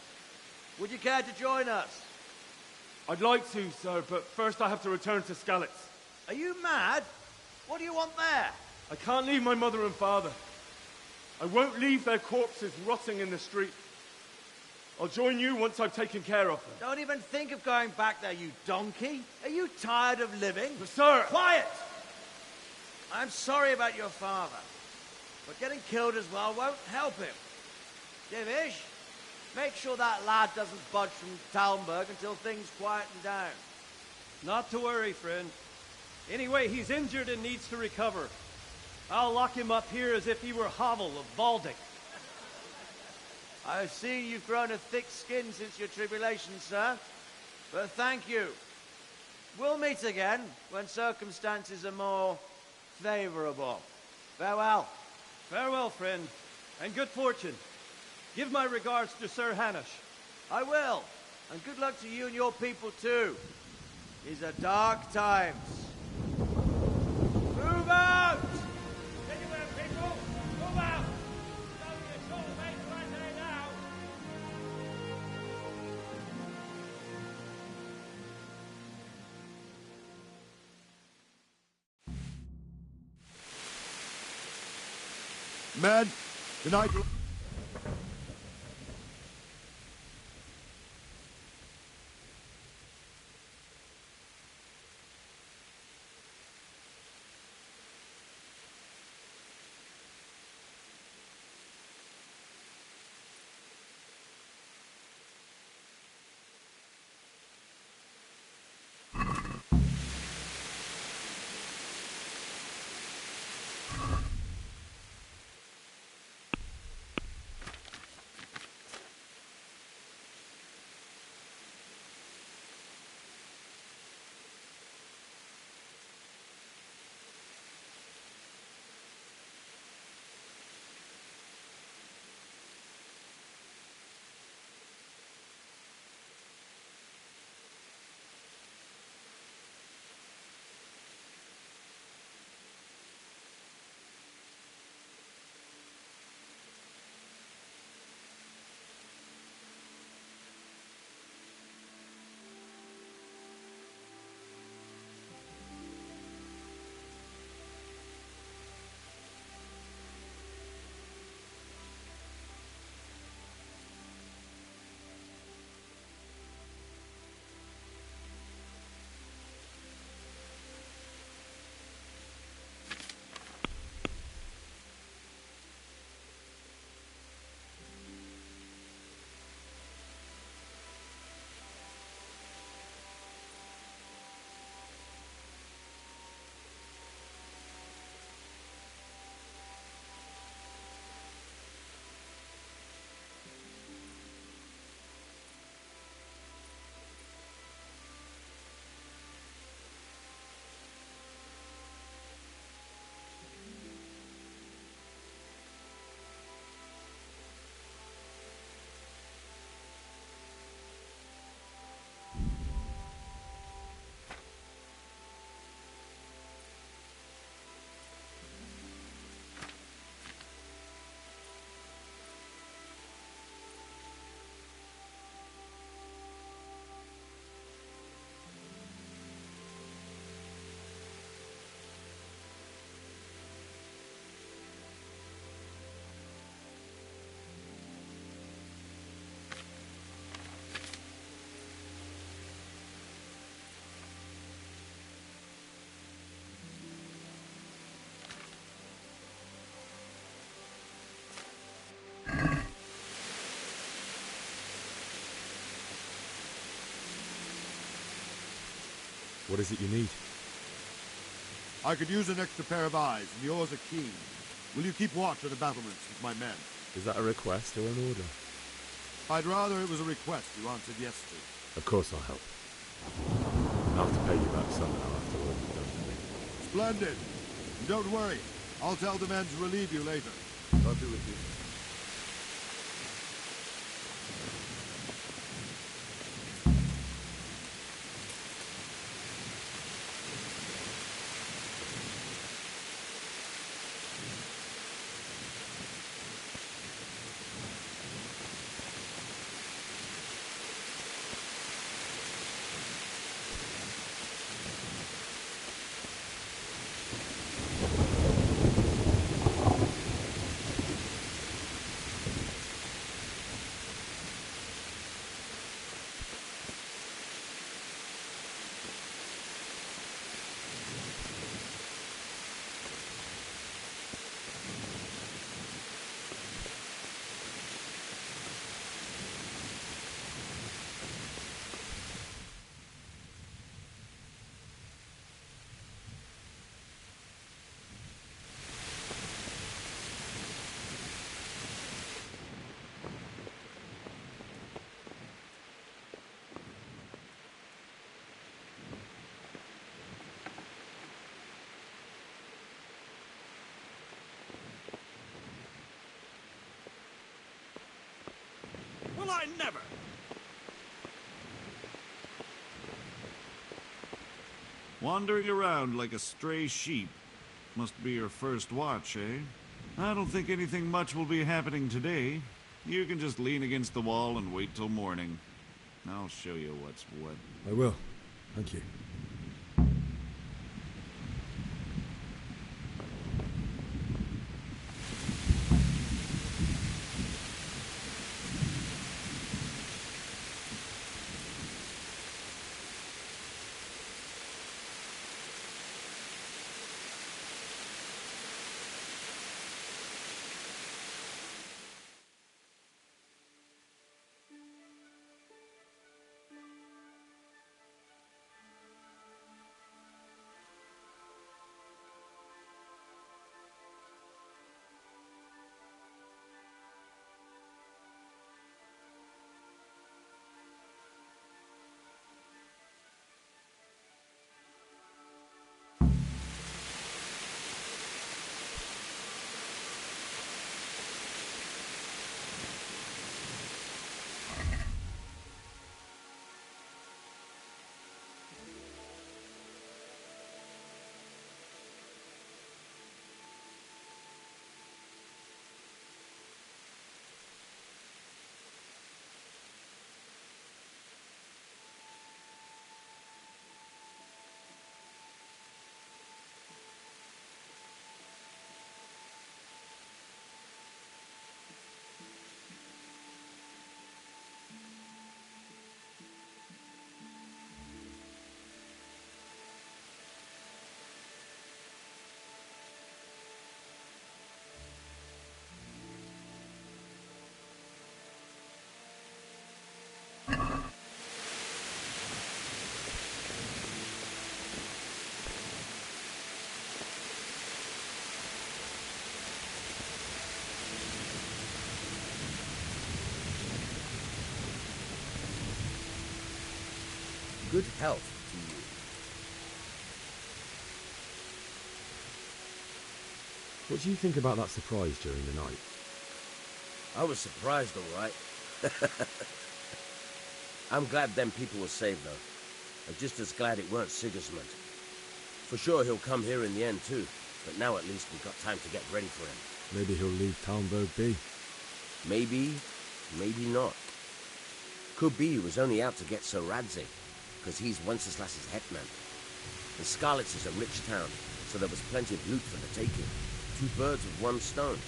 Would you care to join us? I'd like to, sir, but first I have to return to Skalitz. Are you mad? What do you want there? I can't leave my mother and father. I won't leave their corpses rotting in the street. I'll join you once I've taken care of them. Don't even think of going back there, you donkey. Are you tired of living? But sir! Quiet! I'm sorry about your father, but getting killed as well won't help him. Divish, make sure that lad doesn't budge from Talmberg until things quieten down. Not to worry, friend. Anyway, he's injured and needs to recover. I'll lock him up here as if he were Havel of Baldic. I've seen you've grown a thick skin since your tribulation, sir. But thank you. We'll meet again when circumstances are more favorable. Farewell. Farewell, friend, and good fortune. Give my regards to Sir Hanush. I will. And good luck to you and your people, too. These are dark times. Move out! Anywhere, people! Move out! Don't be a short mate right there now! Men, tonight... What is it you need? I could use an extra pair of eyes, and yours are keen. Will you keep watch at the battlements with my men? Is that a request or an order? I'd rather it was a request you answered yes to. Of course I'll help. I'll have to pay you back somehow after what you've done for me. Splendid. And don't worry. I'll tell the men to relieve you later. I'll be with you. Well, I never! Wandering around like a stray sheep. Must be your first watch, eh? I don't think anything much will be happening today. You can just lean against the wall and wait till morning. I'll show you what's what. I will. Thank you. Good health to you. What do you think about that surprise during the night? I was surprised, all right. I'm glad them people were saved, though. I'm just as glad it weren't Sigismund. For sure he'll come here in the end, too. But now at least we've got time to get ready for him. Maybe he'll leave Talmberg be. Maybe, maybe not. Could be he was only out to get Sir Radzi, because he's Wenceslas's hetman. And Scarlet's is a rich town, so there was plenty of loot for the taking. 2 birds with 1 stone.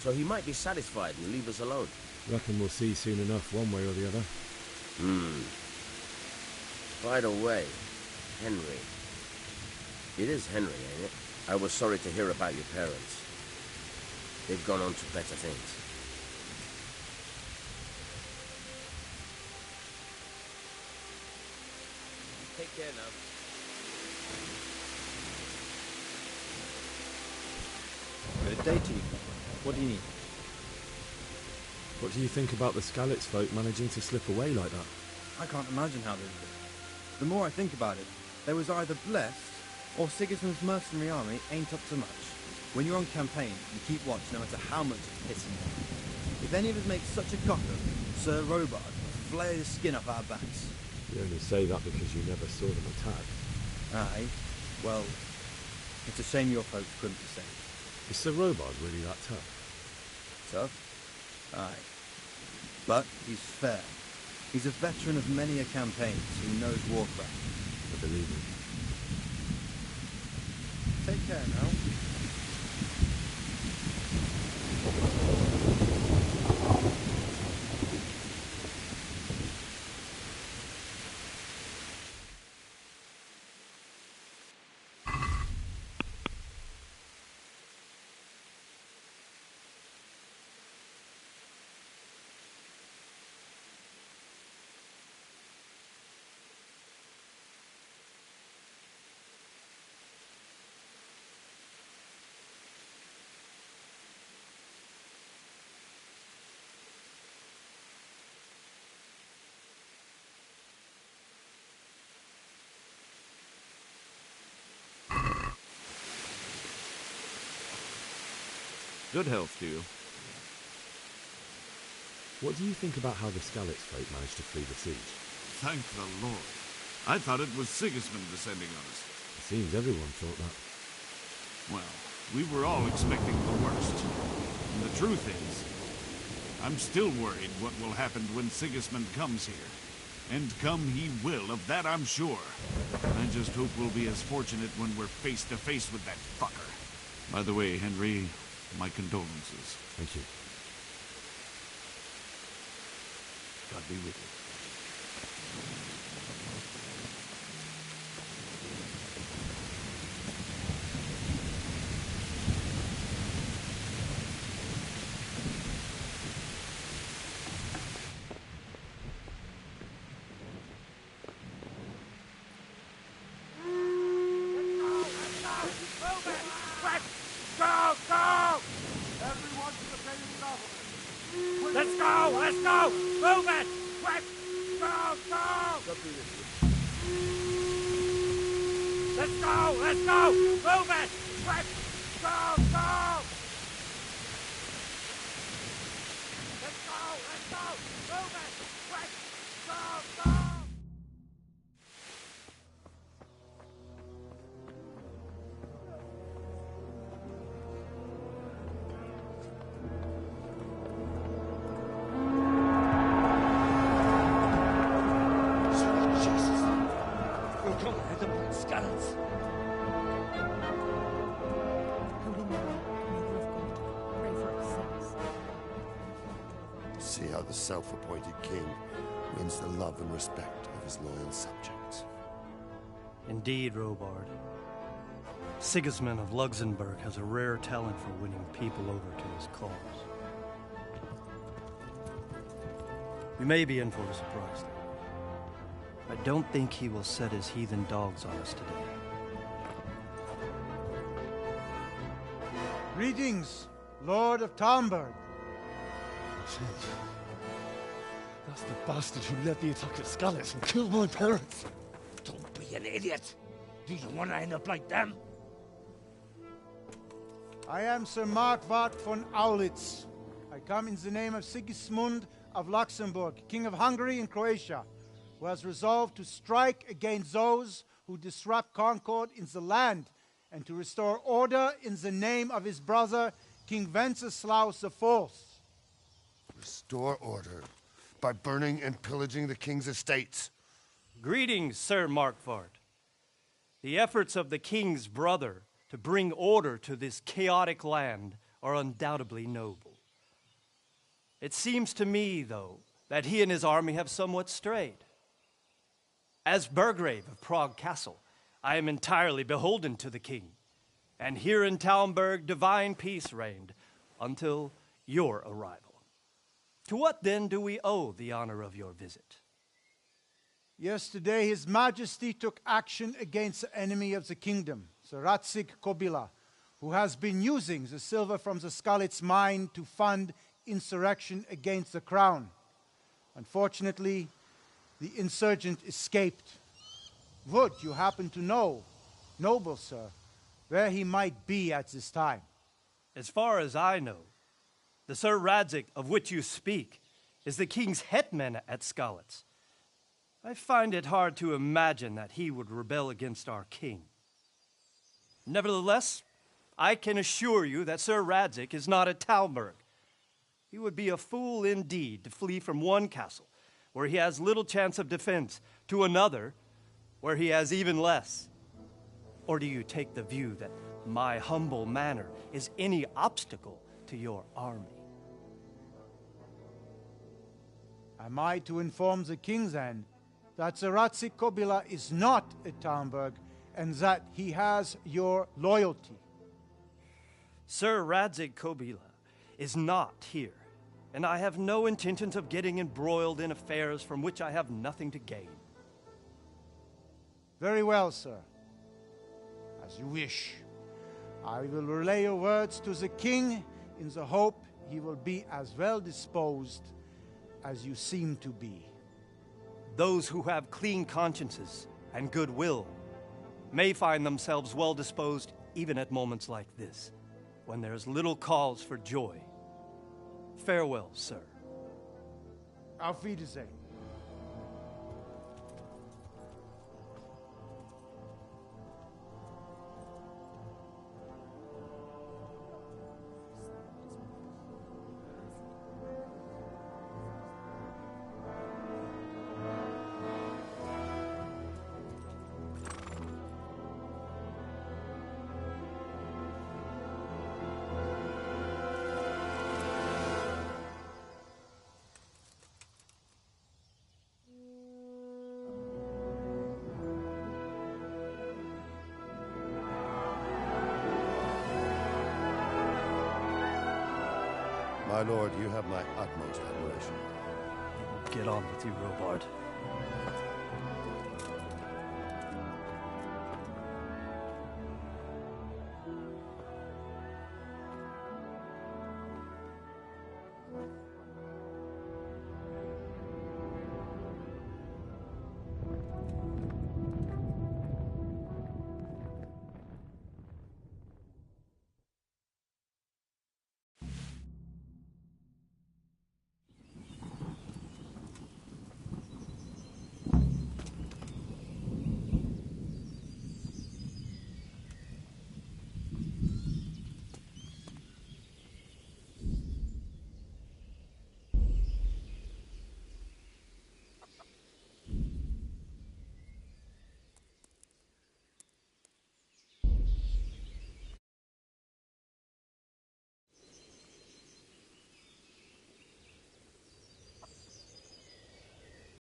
So he might be satisfied and leave us alone. Reckon we'll see soon enough, one way or the other. By the way, Henry. It is Henry, ain't it? I was sorry to hear about your parents. They've gone on to better things. Take care now. Good day to you. What do you need? What do you think about the Skalitz folk managing to slip away like that? I can't imagine how they did it. The more I think about it, they was either blessed, or Sigismund's mercenary army ain't up to much. When you're on campaign, you keep watch no matter how much it's pissing you. If any of us make such a cocker, Sir Robard will flare his skin off our backs. You only say that because you never saw them attack. Aye. Well, it's a shame your folks couldn't have saved. Is Sir Robard really that tough? Tough? Aye. But he's fair. He's a veteran of many a campaign, so he knows warcraft. I believe him. Take care now. Good health to you. What do you think about how the Skalitz folk managed to flee the siege? Thank the Lord. I thought it was Sigismund descending on us. It seems everyone thought that. Well, we were all expecting the worst. And the truth is, I'm still worried what will happen when Sigismund comes here. And come he will, of that I'm sure. I just hope we'll be as fortunate when we're face to face with that fucker. By the way, Henry, my condolences. Thank you. God be with you. See how the self-appointed king wins the love and respect of his loyal subjects. Indeed, Robard. Sigismund of Luxembourg has a rare talent for winning people over to his cause. We may be in for a surprise, though. I don't think he will set his heathen dogs on us today. Greetings, Lord of Talmberg. That's the bastard who led the attack at Skalitz and killed my parents. Don't be an idiot. Do you want to end up like them? I am Sir Markwart von Aulitz. I come in the name of Sigismund of Luxembourg, King of Hungary and Croatia, who has resolved to strike against those who disrupt concord in the land and to restore order in the name of his brother, King Wenceslaus IV. Restore order by burning and pillaging the king's estates. Greetings, Sir Markwart. The efforts of the king's brother to bring order to this chaotic land are undoubtedly noble. It seems to me, though, that he and his army have somewhat strayed. As Burgrave of Prague Castle, I am entirely beholden to the king, and here in Talmberg divine peace reigned until your arrival. To what then do we owe the honor of your visit? Yesterday, His Majesty took action against the enemy of the kingdom, Sir Ratsig Kobila, who has been using the silver from the Skalitz mine to fund insurrection against the crown. Unfortunately, the insurgent escaped. Would you happen to know, noble sir, where he might be at this time? As far as I know, the Sir Radzig of which you speak is the king's hetman at Skalitz. I find it hard to imagine that he would rebel against our king. Nevertheless, I can assure you that Sir Radzig is not at Talmberg. He would be a fool indeed to flee from one castle, where he has little chance of defense, to another, where he has even less. Or do you take the view that my humble manner is any obstacle to your army? Am I to inform the king then that Sir Radzig Kobyla is not at Talmberg and that he has your loyalty? Sir Radzig Kobyla is not here, and I have no intentions of getting embroiled in affairs from which I have nothing to gain. Very well, sir. As you wish. I will relay your words to the king in the hope he will be as well disposed as you seem to be. Those who have clean consciences and goodwill may find themselves well disposed even at moments like this, when there is little cause for joy. Farewell, sir. Auf Wiedersehen. My lord, you have my utmost admiration. Get on with you, Robard.